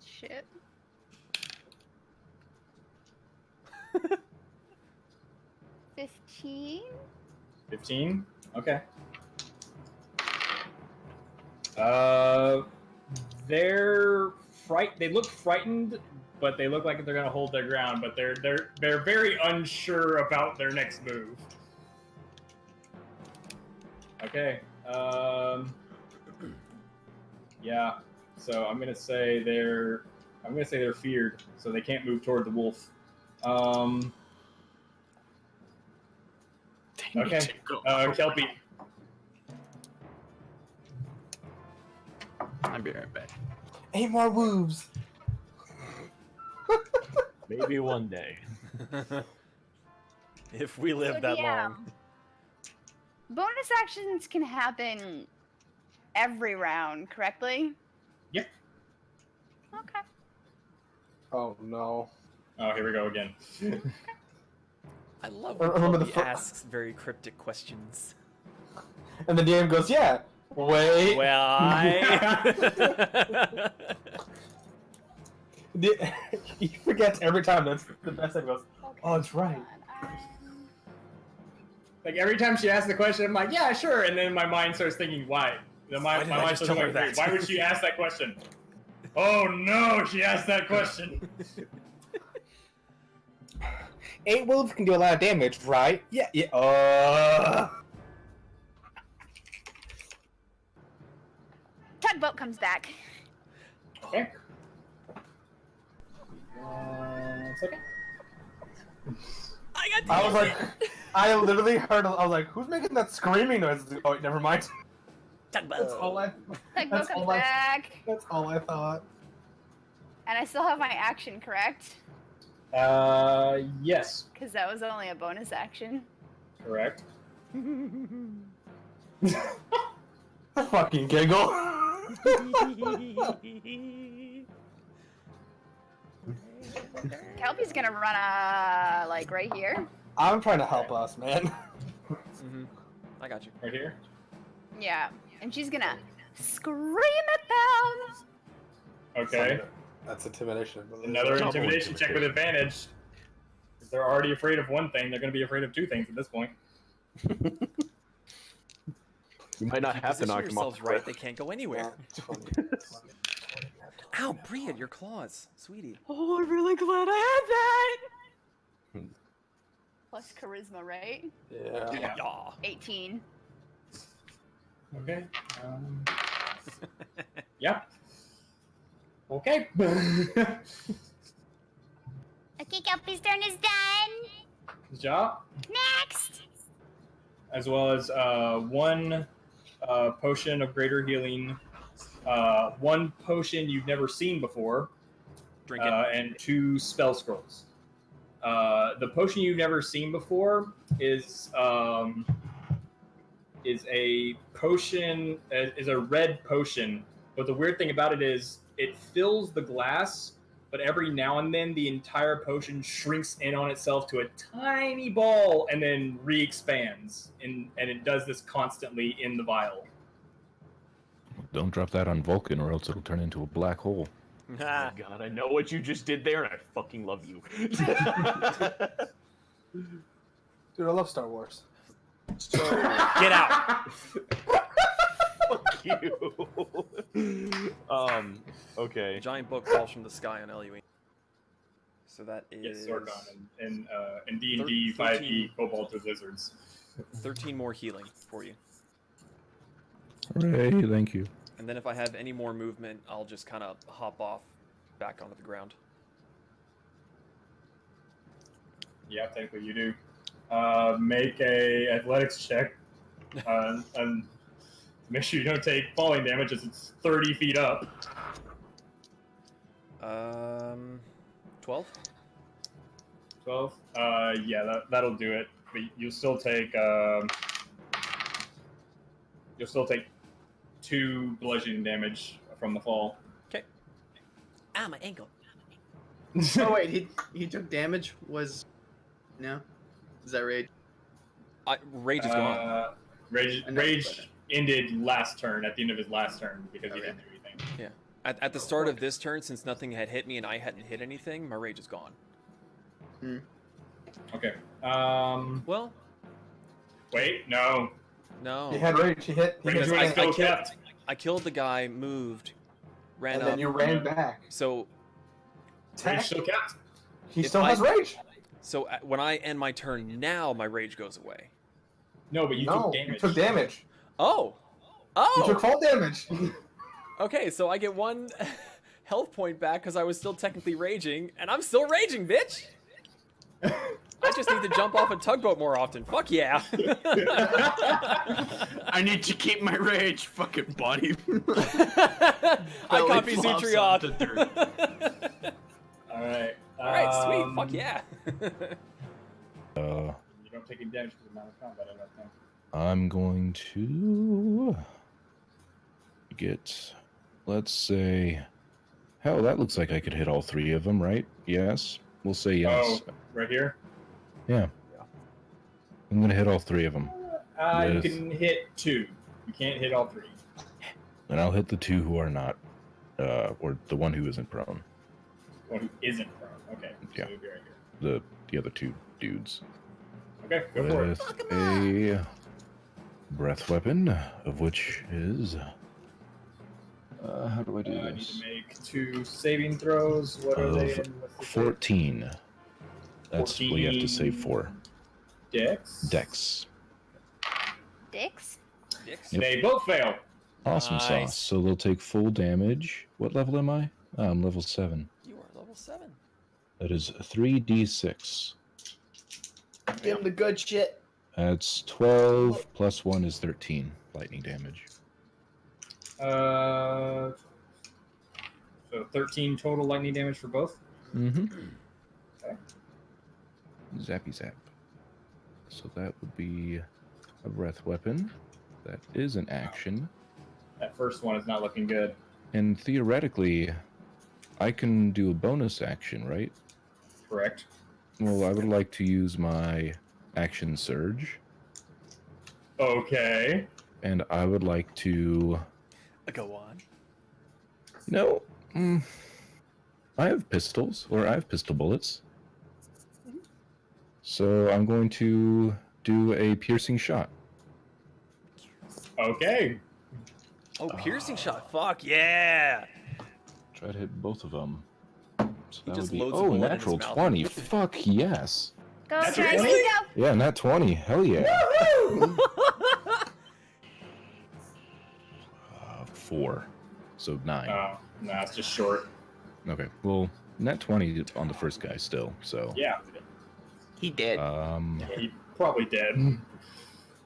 Shit. $15? 15? Okay. They look frightened, but they look like they're gonna hold their ground, but they're very unsure about their next move. Okay. Yeah. So I'm gonna say they're feared, so they can't move toward the wolf. Okay. Kelpie. I'll be right back. 8 more wolves. Maybe one day. If we live So, that yeah. long. Bonus actions can happen every round, correctly? Yep. Okay. Oh no. Oh, here we go again. I love I when remember Kelpie the fir- asks very cryptic questions. And the DM goes, yeah. Wait. Well, He forgets every time. That's the best thing. He goes, oh, it's right. Like every time she asks the question, I'm like, yeah, sure. And then my mind starts thinking, why? Why did I mind just starts tell her going, that? why would she ask that question? Oh no, she asked that question. 8 wolves can do a lot of damage, right? Yeah, yeah. Tugboat comes back. Okay. 1 second. I was like, I literally heard, I was like, who's making that screaming noise? Oh, never mind. That's all I, Tugboat comes back. that's all I thought. And I still have my action, correct? Yes, Because that was only a bonus action. correct. Fucking giggle. Kelpie's gonna run, like right here. I'm trying to help us, man. I got you. Right here. Yeah. And she's gonna scream at them. Okay. That's intimidation. Another Double intimidation check with advantage. If they're already afraid of one thing, they're going to be afraid of 2 things at this point. You might not have to Position knock them off. yourselves right. They can't go anywhere. Ow, Bria, your claws, sweetie. Oh, I'm really glad I had that. Plus charisma, right? Yeah. Yeah. 18. Okay. Yeah. Okay. Okay, Kelpie's turn is done. Good job. Next. As well as 1 potion of greater healing, 1 potion you've never seen before, Drink it. and 2 spell scrolls. The potion you've never seen before is a potion, is a red potion. But the weird thing about it is it fills the glass, but every now and then the entire potion shrinks in on itself to a tiny ball and then re-expands. And it does this constantly in the vial. Don't drop that on Vulcan or else it'll turn into a black hole. Oh my god, I know what you just did there, and I fucking love you. Dude, I love Star Wars. So, Get out. fuck you. Okay. A giant book falls from the sky on LUE. So that is Yes, Sorgon and D&D 5e Cobalt with Lizards. 13 more healing for you. Hooray, thank you. And then if I have any more movement, I'll just kind of hop off back onto the ground. Yeah, technically you do. Make a athletics check, and make sure you don't take falling damage as it's 30 feet up. 12? 12? Yeah, that'll do it. But you'll still take 2 bludgeoning damage from the fall. Okay. Ah, my ankle. Oh wait, he took damage. No, is that rage? Rage is gone. Rage ended last turn, at the end of his last turn, because he didn't do anything. Yeah. At the start of this turn, since nothing had hit me and I hadn't hit anything, my rage is gone. Okay. Well. Wait, no. No. He had rage. He hit. He Rage hit was still kept. I killed the guy, moved, ran and up. then you ran back. So. Rage still kept. He still has rage. So when I end my turn now, my rage goes away. No, but you took damage. You took damage. Oh. You took fall damage. Okay, so I get 1 health point back because I was still technically raging, and I'm still raging, bitch! I just need to jump off a tugboat more often. Fuck yeah! I need to keep my rage, fucking body. I copy Zutrion. Alright. Alright, sweet. Fuck yeah. You don't take any damage because of the amount of combat I left now. I'm going to get, let's say, hell, that looks like I could hit all 3 of them, right? Yes. We'll say yes. Oh, right here? Yeah. I'm going to hit all 3 of them. You can hit 2. You can't hit all 3. And I'll hit the 2 who are not, or the one who isn't prone. One who isn't prone. Okay. Yeah. So you'll be right here. The other 2 dudes. Okay, go for it. With a breath weapon, of which is... how do I do I need this? to make 2 saving throws. What are they? Of 14. That's what you have to say 4. Dex. Dicks? Dicks? Yep. They both fail. Awesome Nice. sauce. So they'll take full damage. What level am I? I'm level 7. You are level 7. That is 3d6. Give him the good shit. That's 12 plus 1 is 13 lightning damage. So 13 total lightning damage for both. Mm-hmm. Okay. Zappy zap. So that would be a breath weapon. That is an action. That first one is not looking good. And theoretically, I can do a bonus action, right? Correct. Well, I would like to use my action surge. Okay. And I would like to... Go on. No. I have pistols, or I have pistol bullets. So I'm going to do a piercing shot. Okay. Oh, piercing shot. Fuck yeah! Try to hit both of them. So He that just would be, loads a bullet in his natural mouth. 20. Fuck yes. Go, That's Tracy, really- go! Yeah, nat 20. Hell yeah. 4. So 9. Oh, no, it's just short. Okay. Well, nat 20 on the first guy still. So. Yeah. He did. Yeah, he probably dead.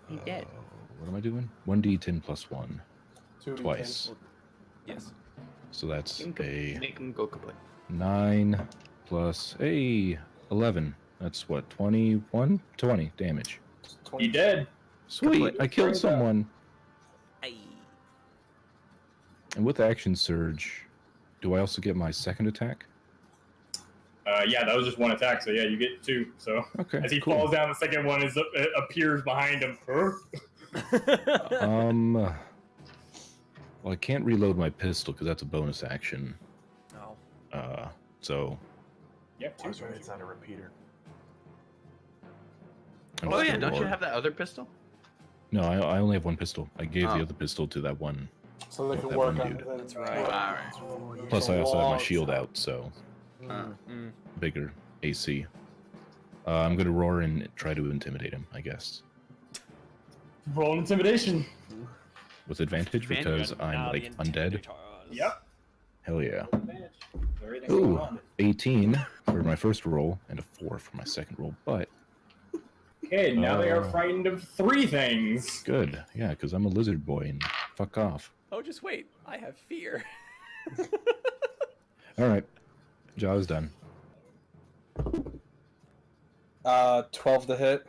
He did. What am I doing? 1d10 plus 1. 2d10. Twice. Yes. So that's Make him, a make him go complete. 9 plus a 11. That's what, 21? 20 damage. He dead. Sweet, Complete. I killed someone. Aye. And with action surge, do I also get my second attack? Yeah, that was just 1 attack, so yeah, you get 2. So Okay, as he cool. falls down, the second one appears behind him. Well, I can't reload my pistol because that's a bonus action. Oh. So. Yep. I was right. It's not a repeater. I'm Oh just yeah, gonna don't you roar. have that other pistol? No, I only have one pistol. I gave Oh. the other pistol to that one. So they can That work one on dude. it. Then. That's right. Alright. Plus, It's a I also have my long shield time. out, so Mm. bigger AC. I'm gonna roar and try to intimidate him, I guess, Roll intimidation. with advantage because I'm Now the like undead. Intimidators. Yep. Hell yeah! Everything's Ooh, going on. 18 for my first roll and a 4 for my second roll. But Okay, now they are Uh. frightened of 3 things. good, yeah, because I'm a lizard boy and fuck off. Oh, just wait. I have fear. All right, job's done. 12 to hit.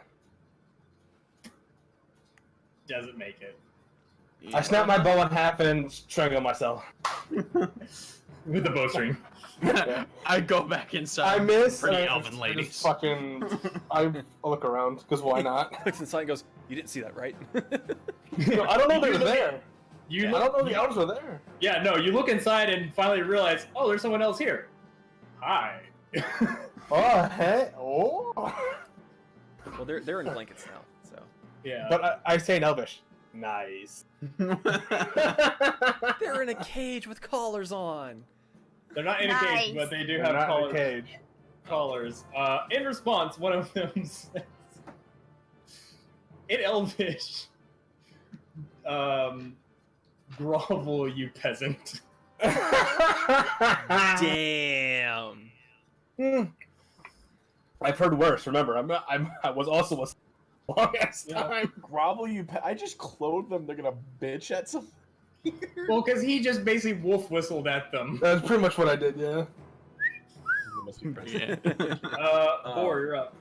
Doesn't make it. I snap my bow in half and strangle myself. With the bowstring. I go back inside. I miss. Pretty and elven just ladies. Fucking. I look around because why not? Clicks inside and goes, "You didn't see that, right?" No, I don't know they were there. You I don't know the elves were there. Yeah, no, you look inside and finally realize, oh, there's someone else here. Hi. Oh, hey. Oh. Well, they're in blankets now, so. Yeah. But I say in Elvish. Nice. They're in a cage with collars on. They're not in a cage, Nice. but they do They're have not in a collars. cage. Collars. In response, one of them says, in Elvish, grovel, you peasant. Damn. I've heard worse. Remember, I was also a long ass Yeah. time. Grovel, I just clothed them. They're gonna bitch at some. Well, because he just basically wolf whistled at them. That's pretty much what I did. Yeah. Yeah. Four, you're up.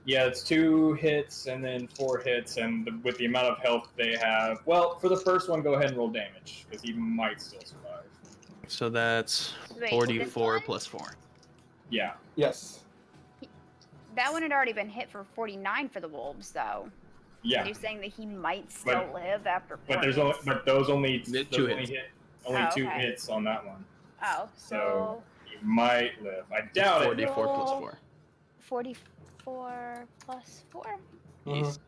Yeah, it's 2 hits and then 4 hits, and with the amount of health they have, well, for the first one, go ahead and roll damage because he might still survive. So that's Wait, 44 this one? plus 4. Yeah. Yes. That one had already been hit for 49 for the wolves, though. Yeah. You're saying that he might still live after. But there's only, but those only Two those only hits. hit only Oh, 2 okay. hits on that one. Oh, So so he might live. I doubt it. 44 plus 4. 44 plus 4. Yes.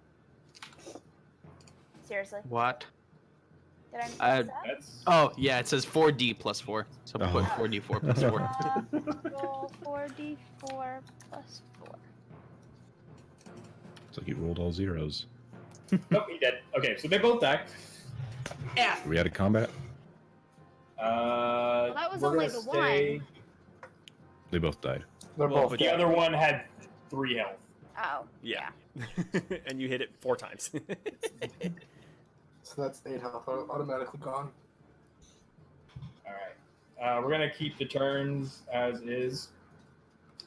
Seriously, What? did I miss Uh, that? That's Oh, yeah, it says 4D plus 4. So Oh. put 4D4 plus 4. Roll 4d4 plus 4. It's like you rolled all zeros. nope, he dead. Okay, so they both die. Are we out of combat? that was we're only gonna the stay... They both died. They're Well, both but the dead. other one had 3 health. Oh, Yeah. And you hit it 4 times. So that's 8 health automatically gone. Alright. We're gonna keep the turns as is.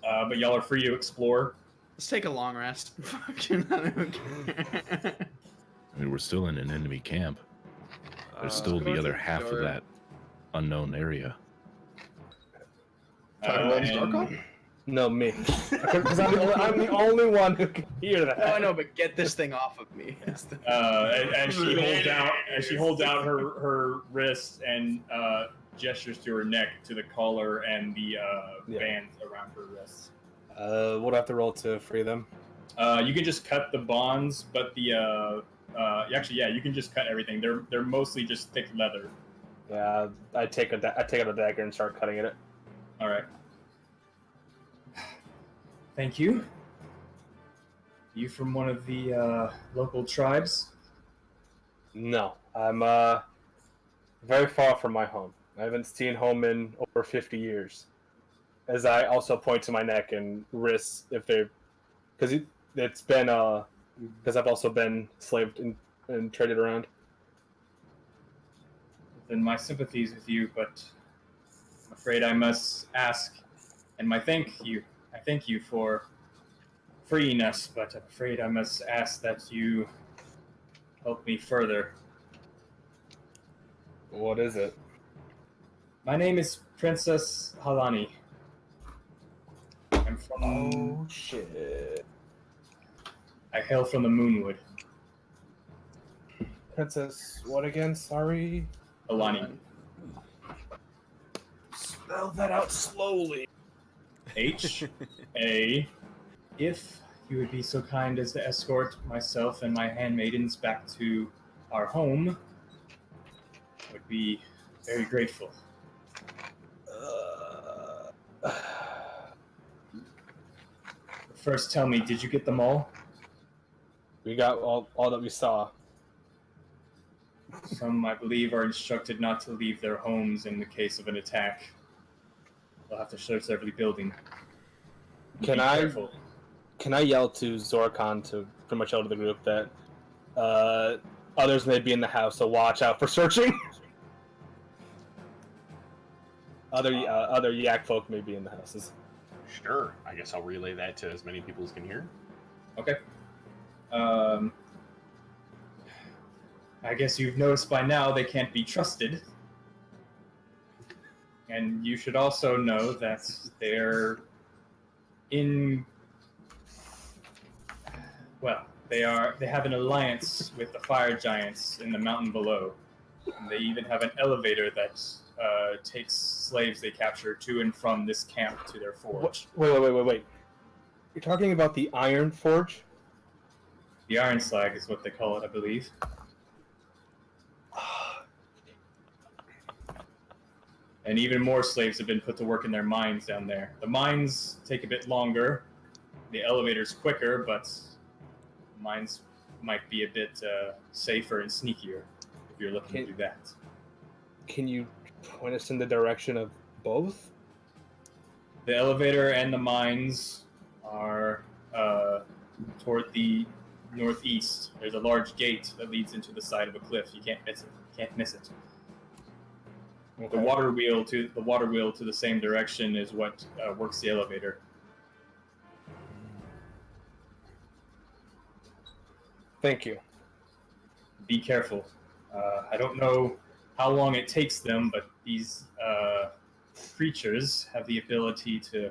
But y'all are free to explore. Let's take a long rest. Fucking I don't care. I mean, we're still in an enemy camp. There's still let's go the to other the half of door. that unknown area. And No, me. Because I'm the only one who can hear that. Oh, I know, but get this thing off of me. as she holds out her wrist and gestures to her neck to the collar and the bands around her wrists. We'll have to roll to free them. You can just cut the bonds, but the actually, yeah, you can just cut everything. They're mostly just thick leather. Yeah, I take out a dagger and start cutting it. All right. Thank you. You from one of the local tribes? No, I'm very far from my home. I haven't seen home in over 50 years. As I also point to my neck and wrists, if they're, because it's been because I've also been slaved and traded around. Then my sympathies with you, but I'm afraid I must ask, and I thank you for freeing us, but I'm afraid I must ask that you help me further. What is it? My name is Princess Halani. I'm from. Oh shit! I hail from the Moonwood. Princess, what again? Sorry. Halani. Spell that out slowly. H-A. If you would be so kind as to escort myself and my handmaidens back to our home, I would be very grateful. First, tell me, did you get them all? We got all that we saw. Some, I believe, are instructed not to leave their homes in the case of an attack. They'll have to search every building. Can I yell to Zorkon to pretty much yell to the group that others may be in the house, so watch out for searching? Other yak folk may be in the houses. Sure. I guess I'll relay that to as many people as can hear. Okay. I guess you've noticed by now they can't be trusted. And you should also know that they're in... Well, they have an alliance with the fire giants in the mountain below. And they even have an elevator that takes slaves they capture to and from this camp to their forge. Wait. You're talking about the Iron Forge? The Iron Slag is what they call it, I believe. And even more slaves have been put to work in their mines down there. The mines take a bit longer. The elevator's quicker, but mines might be a bit safer and sneakier if you're looking to do that. Can you point us in the direction of both? The elevator and the mines are toward the northeast. There's a large gate that leads into the side of a cliff. You can't miss it. Okay. The water wheel to the same direction is what works the elevator. Thank you. Be careful. I don't know how long it takes them, but these creatures have the ability to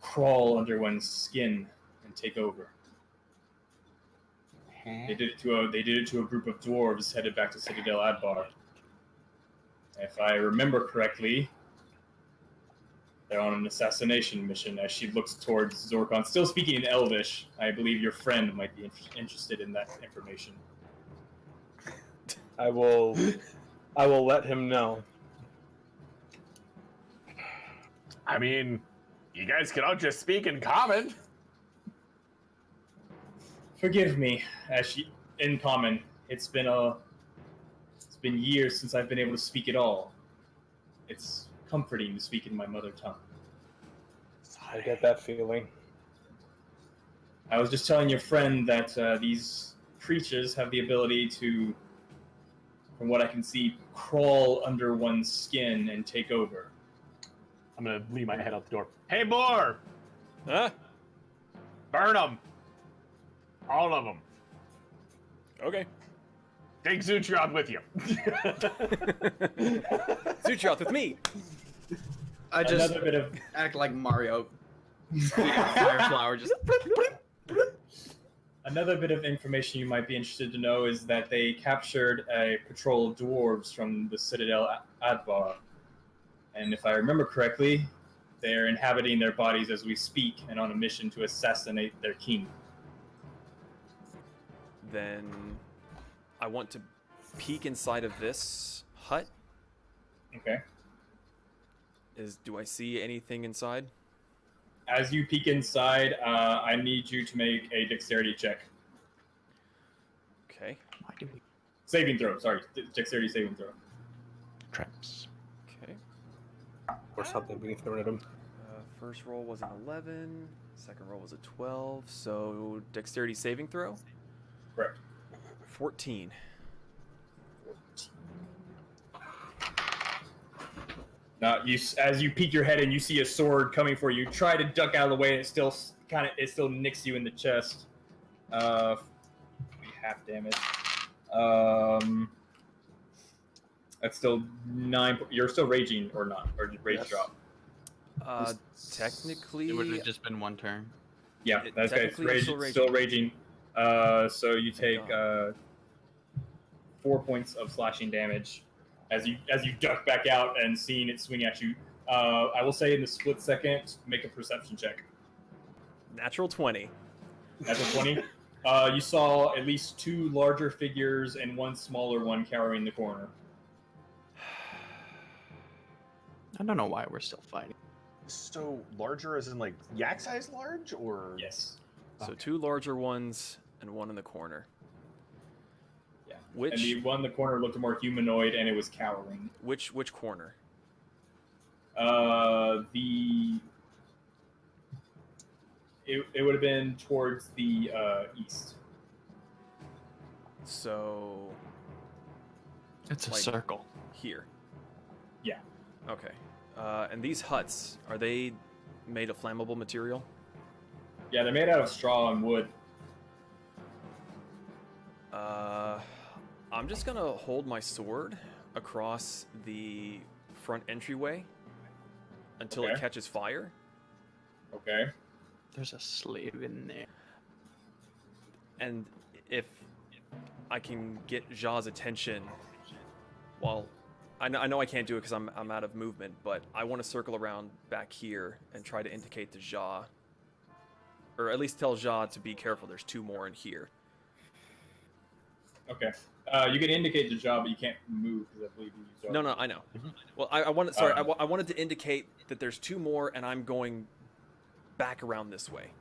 crawl under one's skin and take over. They did it to a group of dwarves headed back to Citadel Adbar. If I remember correctly, they're on an assassination mission. As she looks towards Zorkon, still speaking in Elvish, I believe your friend might be interested in that information. I will let him know. I mean, you guys can all just speak in common. Forgive me, in common. It's been years since I've been able to speak at all. It's comforting to speak in my mother tongue. I get that feeling. I was just telling your friend that these creatures have the ability to, from what I can see, crawl under one's skin and take over. I'm gonna leave my head out the door. Hey, Boar! Huh? Burn them! All of them. Okay. Take Zutroth with you. Zutroth with me. I just Another bit of act like Mario. Fire flower just. Another bit of information you might be interested to know is that they captured a patrol of dwarves from the Citadel Adbar. And if I remember correctly, they're inhabiting their bodies as we speak and on a mission to assassinate their king. Then I want to peek inside of this hut. Okay. Do I see anything inside? As you peek inside, I need you to make a dexterity check. Okay. Saving throw, sorry. Dexterity saving throw. Traps. Okay. Or something being thrown at him. First roll was an 11. Second roll was a 12. So dexterity saving throw? Correct. 14. Now, as you peek your head and you see a sword coming for you, try to duck out of the way, and it still nicks you in the chest. Half damage. That's still 9. You're still raging or not? Or did rage drop? Technically, It would have just been one turn. Yeah, that's okay. technically Still raging. So you take 4 points of slashing damage. as you duck back out and seeing it swing at you. I will say in the split second, make a perception check. Natural 20. Natural 20. You saw at least 2 larger figures and 1 smaller one cowering in the corner. I don't know why we're still fighting. So larger as in like yak size large, or Yes. So 2 larger ones and 1 in the corner. Yeah. Which And the one in the corner looked more humanoid, and it was cowering. which corner? It would have been towards the east. So It's a Like- circle. here. Yeah. Okay. And these huts, are they made of flammable material? Yeah, they're made out of straw and wood. I'm just gonna hold my sword across the front entryway until it Okay. catches fire. Okay. There's a slave in there. And if I can get Ja's attention, well, I know I can't do it because I'm out of movement, but I want to circle around back here and try to indicate to Ja, or at least tell Ja to be careful. There's 2 more in here. Okay. You can indicate the job, but you can't move because I believe you used. No, I know. Well, I wanted. Sorry, I wanted to indicate that there's 2 more, and I'm going back around this way.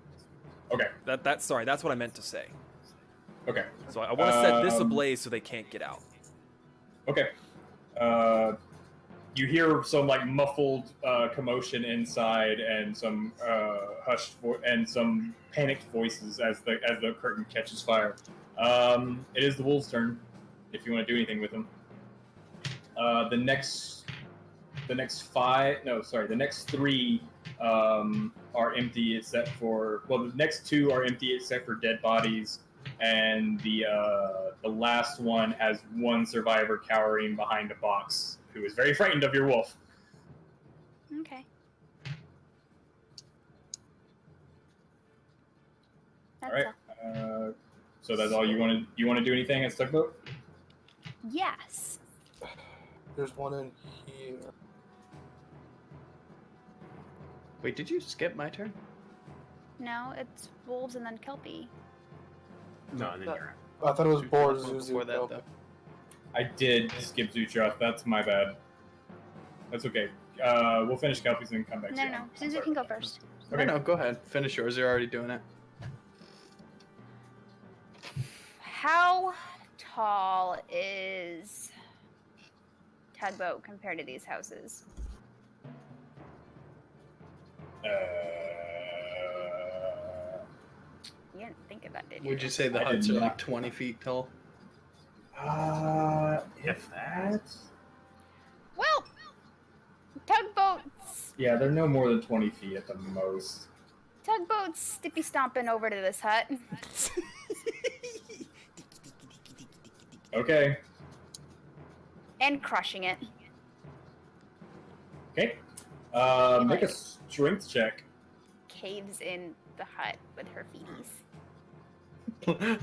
Okay. That's sorry. That's what I meant to say. Okay. So I want to set this ablaze so they can't get out. Okay. You hear some like muffled commotion inside, and some hushed and some panicked voices as the curtain catches fire. It is the wolves' turn. If you want to do anything with them, the next 3 are empty except for the next 2 are empty except for dead bodies, and the last one has 1 survivor cowering behind a box who is very frightened of your wolf. Okay. All That's right. So that's all you want to. You want to do anything at Tugboat? Yes. There's one in here. Wait, did you skip my turn? No, it's wolves and then kelpie. no, then you're I thought it was Boar Before Zuzu. that, though. I did skip Zutroth. That's my bad. That's okay. We'll finish Kelpies and come back to No, you. no. Suzu can go first. Okay. No, go ahead. Finish yours. You're already doing it. How tall is Tugboat compared to these houses? You didn't think of that, did you? Would you say the I huts did are not. like 20 feet tall? If that. Well, Tugboat's Yeah, they're no more than 20 feet at the most. stippy stomping over to this hut. Okay. And crushing it. Okay. Make a strength check. Caves in the hut with her feeties.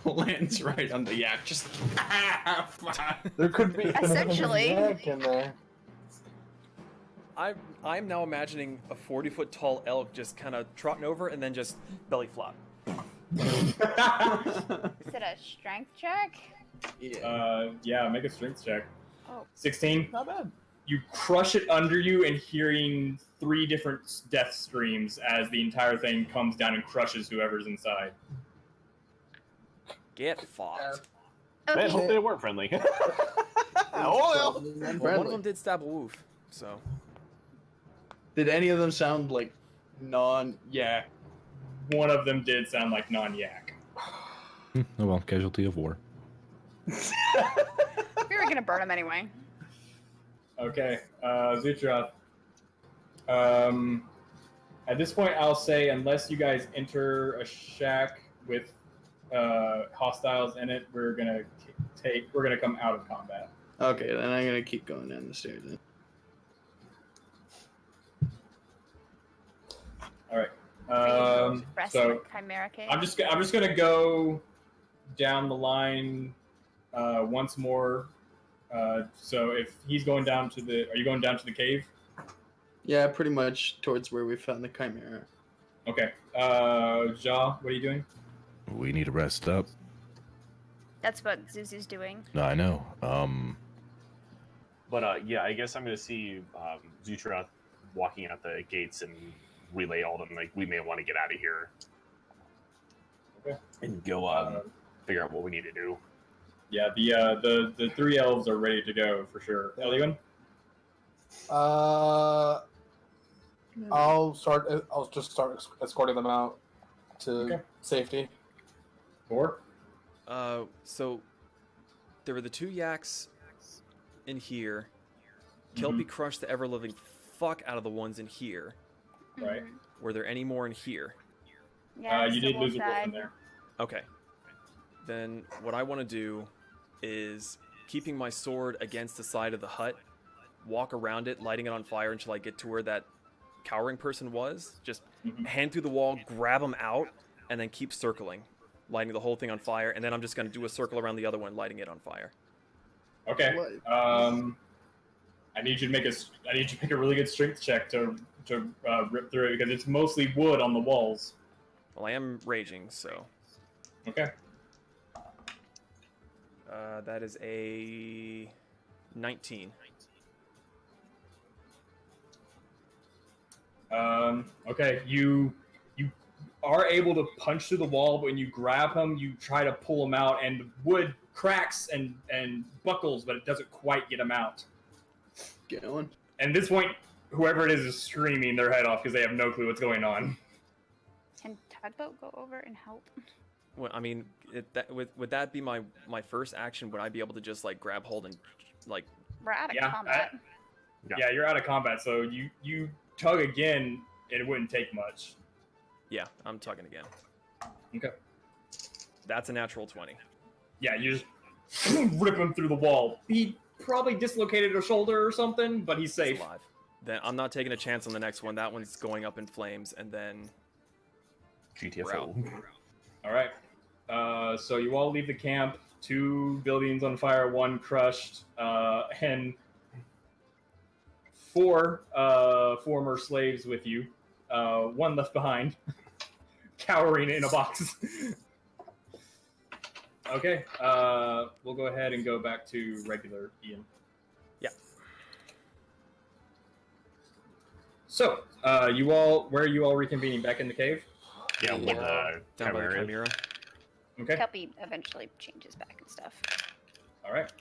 Lands right on the yak. Just. There could be Essentially. yak in there. I'm now imagining a 40-foot tall elk just kind of trotting over and then just belly flop. Is it a strength check? Yeah, make a strength check. Oh. 16. Not bad. You crush it under you and hearing 3 different death screams as the entire thing comes down and crushes whoever's inside. Get fucked. Man, Okay. hope they weren't friendly. Oh, Well, one of them did stab a woof, so. Did any of them sound like non-yak? One of them did sound like non-yak. Oh well, casualty of war. We were gonna burn him anyway. Okay, Zutroth. At this point, I'll say, unless you guys enter a shack with hostiles in it, we're gonna come out of combat. Okay, then I'm gonna keep going down the stairs. Then. All right. Rest So in the Chimera cave. I'm just gonna go down the line once more. So if he's going down to the, are you going down to the cave? Yeah, pretty much towards where we found the chimera. Okay. Ja, what are you doing? We need to rest up. That's what Zuzu's doing. No, I know. But yeah, I guess I'm gonna see Zutra walking out the gates and relay all of them. Like, we may want to get out of here. Okay. And go figure out what we need to do. Yeah, the 3 elves are ready to go for sure. Elian? I'll just start escorting them out to safety. 4? So there were the 2 yaks in here. Kelpie crushed the ever-living fuck out of the ones in here. Right. Were there any more in here? Yeah, you did lose a wolf in there. Okay. Then what I want to do is, keeping my sword against the side of the hut, walk around it, lighting it on fire until I get to where that cowering person was. Just hand through the wall, grab him out, and then keep circling, lighting the whole thing on fire. And then I'm just going to do a circle around the other one, lighting it on fire. Okay. I need you to make a really good strength check to rip through it, because it's mostly wood on the walls. Well, I am raging, so. Okay. That is a 19. Okay, you are able to punch through the wall, but when you grab him, you try to pull him out, and the wood cracks and buckles, but it doesn't quite get him out. Going. And at this point, whoever it is screaming their head off because they have no clue what's going on. Can Tugboat go over and help? Well, I mean, would that be my first action? Would I be able to just, like, grab hold and, like... We're out of combat. Yeah, you're out of combat, so you tug again, and it wouldn't take much. Yeah, I'm tugging again. Okay. That's a natural 20. Yeah, you just rip him through the wall. He probably dislocated a shoulder or something, but he's safe. He's alive. Then I'm not taking a chance on the next one. That one's going up in flames, and then... GTFO. All right. So you all leave the camp. 2 buildings on fire, 1 crushed, and 4 former slaves with you. 1 left behind, cowering in a box. Okay. We'll go ahead and go back to regular Ian. Yeah. So, where are you all reconvening? Back in the cave? Yeah, with down by the chimera. Okay. Kelpie eventually changes back and stuff. All right.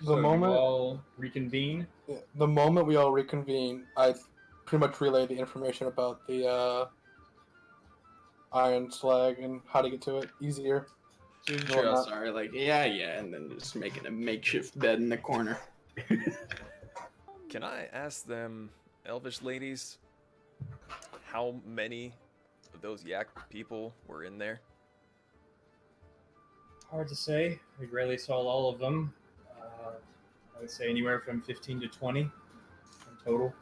The moment you all reconvene. The moment we all reconvene, I pretty much relay the information about the iron slag and how to get to it easier. Sorry, like, yeah, and then just making a makeshift bed in the corner. Can I ask them, elvish ladies, how many of those yak people were in there? Hard to say. We rarely saw all of them. I would say anywhere from 15 to 20 in total.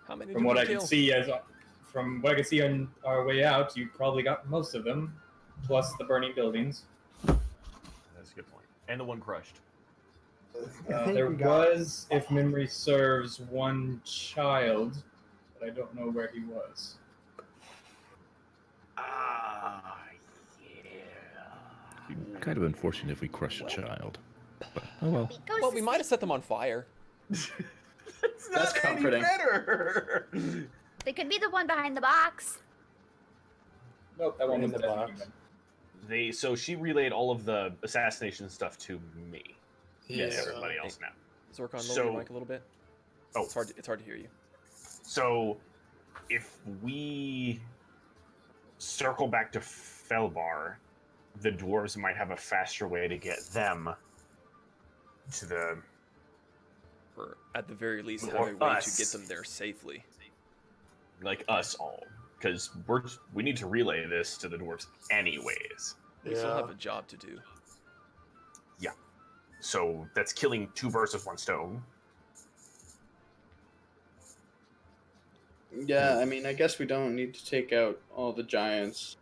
How many? From what I can see on our way out, you probably got most of them, plus the burning buildings. That's a good point. And the one crushed. There was, if memory serves, 1 child, but I don't know where he was. Kind of unfortunate if we crush a child. But, oh well. Well, we might have set them on fire. That's comforting. Better. They could be the one behind the box. Nope, that one was the definitely box. human. So she relayed all of the assassination stuff to me. Yes, everybody else now. Zorkon, lower your mic a little bit. Oh, it's hard to hear you. So, if we circle back to Felbar, the dwarves might have a faster way to get them to the... Or at the very least, have Or a way us. to get them there safely. Like us all. Because we need to relay this to the dwarves anyways. We still have a job to do. Yeah. So that's killing 2 birds with 1 stone. Yeah, I mean, I guess we don't need to take out all the giants.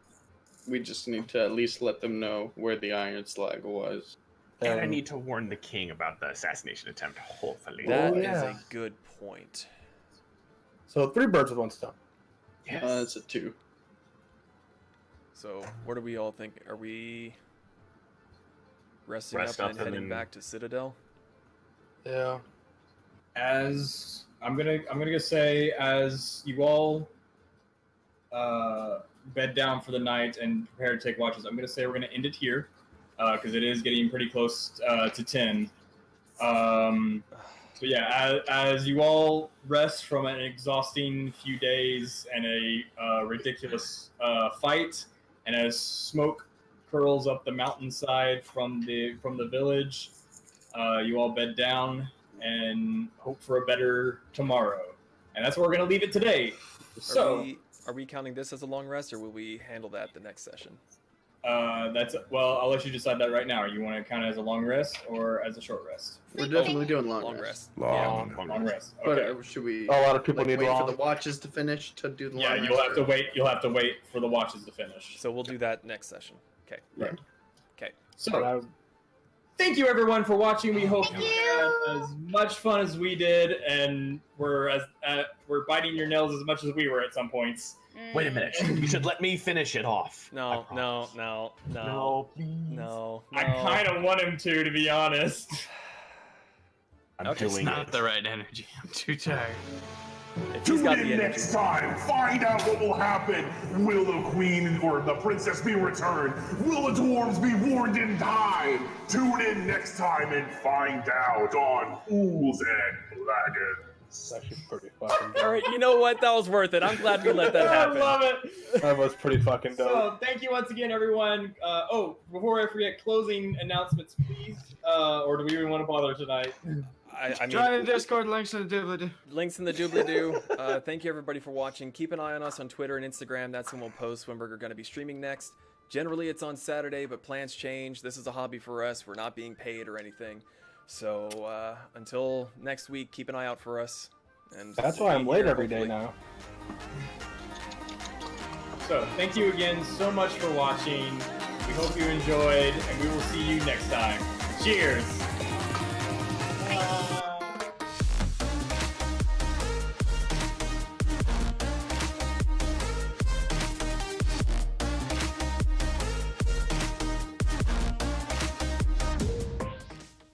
We just need to at least let them know where the iron slag was. And I need to warn the king about the assassination attempt, hopefully. That is a good point. So 3 birds with 1 stone. Yes. That's a 2. So, what do we all think? Are we resting Rest up up and and heading then- back to Citadel? Yeah. As I'm gonna say, as you all bed down for the night and prepare to take watches, I'm gonna say we're gonna end it here because it is getting pretty close to 10. So yeah, as you all rest from an exhausting few days and a ridiculous fight, and as smoke curls up the mountainside from the village, you all bed down and hope for a better tomorrow. And that's where we're gonna leave it today. So Are we counting this as a long rest, or will we handle that the next session? I'll let you decide that right now. You want to count it as a long rest or as a short rest? We're definitely doing long rest. Long rest. But Okay. should we? A lot of people like, need wait long. for the watches to finish to do the long Yeah, rest. you'll have to wait. You'll have to wait for the watches to finish. So we'll do that next session. Okay. Right. Okay. So, thank you everyone for watching. We hope you had as much fun as we did, and we're biting your nails as much as we were at some points. Wait a minute. You should let me finish it off. No, please. No. I kind of want him to be honest. I'm Okay, It's doing not it. the right energy. I'm too tired. If he's Tune got in the energy. next time. Find out what will happen. Will the queen or the princess be returned? Will the dwarves be warned in time? Tune in next time and find out on Fools and Flagons. It's actually pretty fucking dope. All right, you know what? That was worth it. I'm glad we let that I happen. love it. That was pretty fucking dope. So thank you once again, everyone. Before I forget, closing announcements, please. Or do we even want to bother tonight? I mean, Join the Discord, links in the doobly-doo. links in the doobly-doo. Thank you everybody for watching. Keep an eye on us on Twitter and Instagram. That's when we'll post when we're going to be streaming next. Generally, it's on Saturday, but plans change. This is a hobby for us. We're not being paid or anything. So until next week, keep an eye out for us. And That's why I'm we'll be late here, every day hopefully. now. So thank you again so much for watching. We hope you enjoyed, and we will see you next time. Cheers!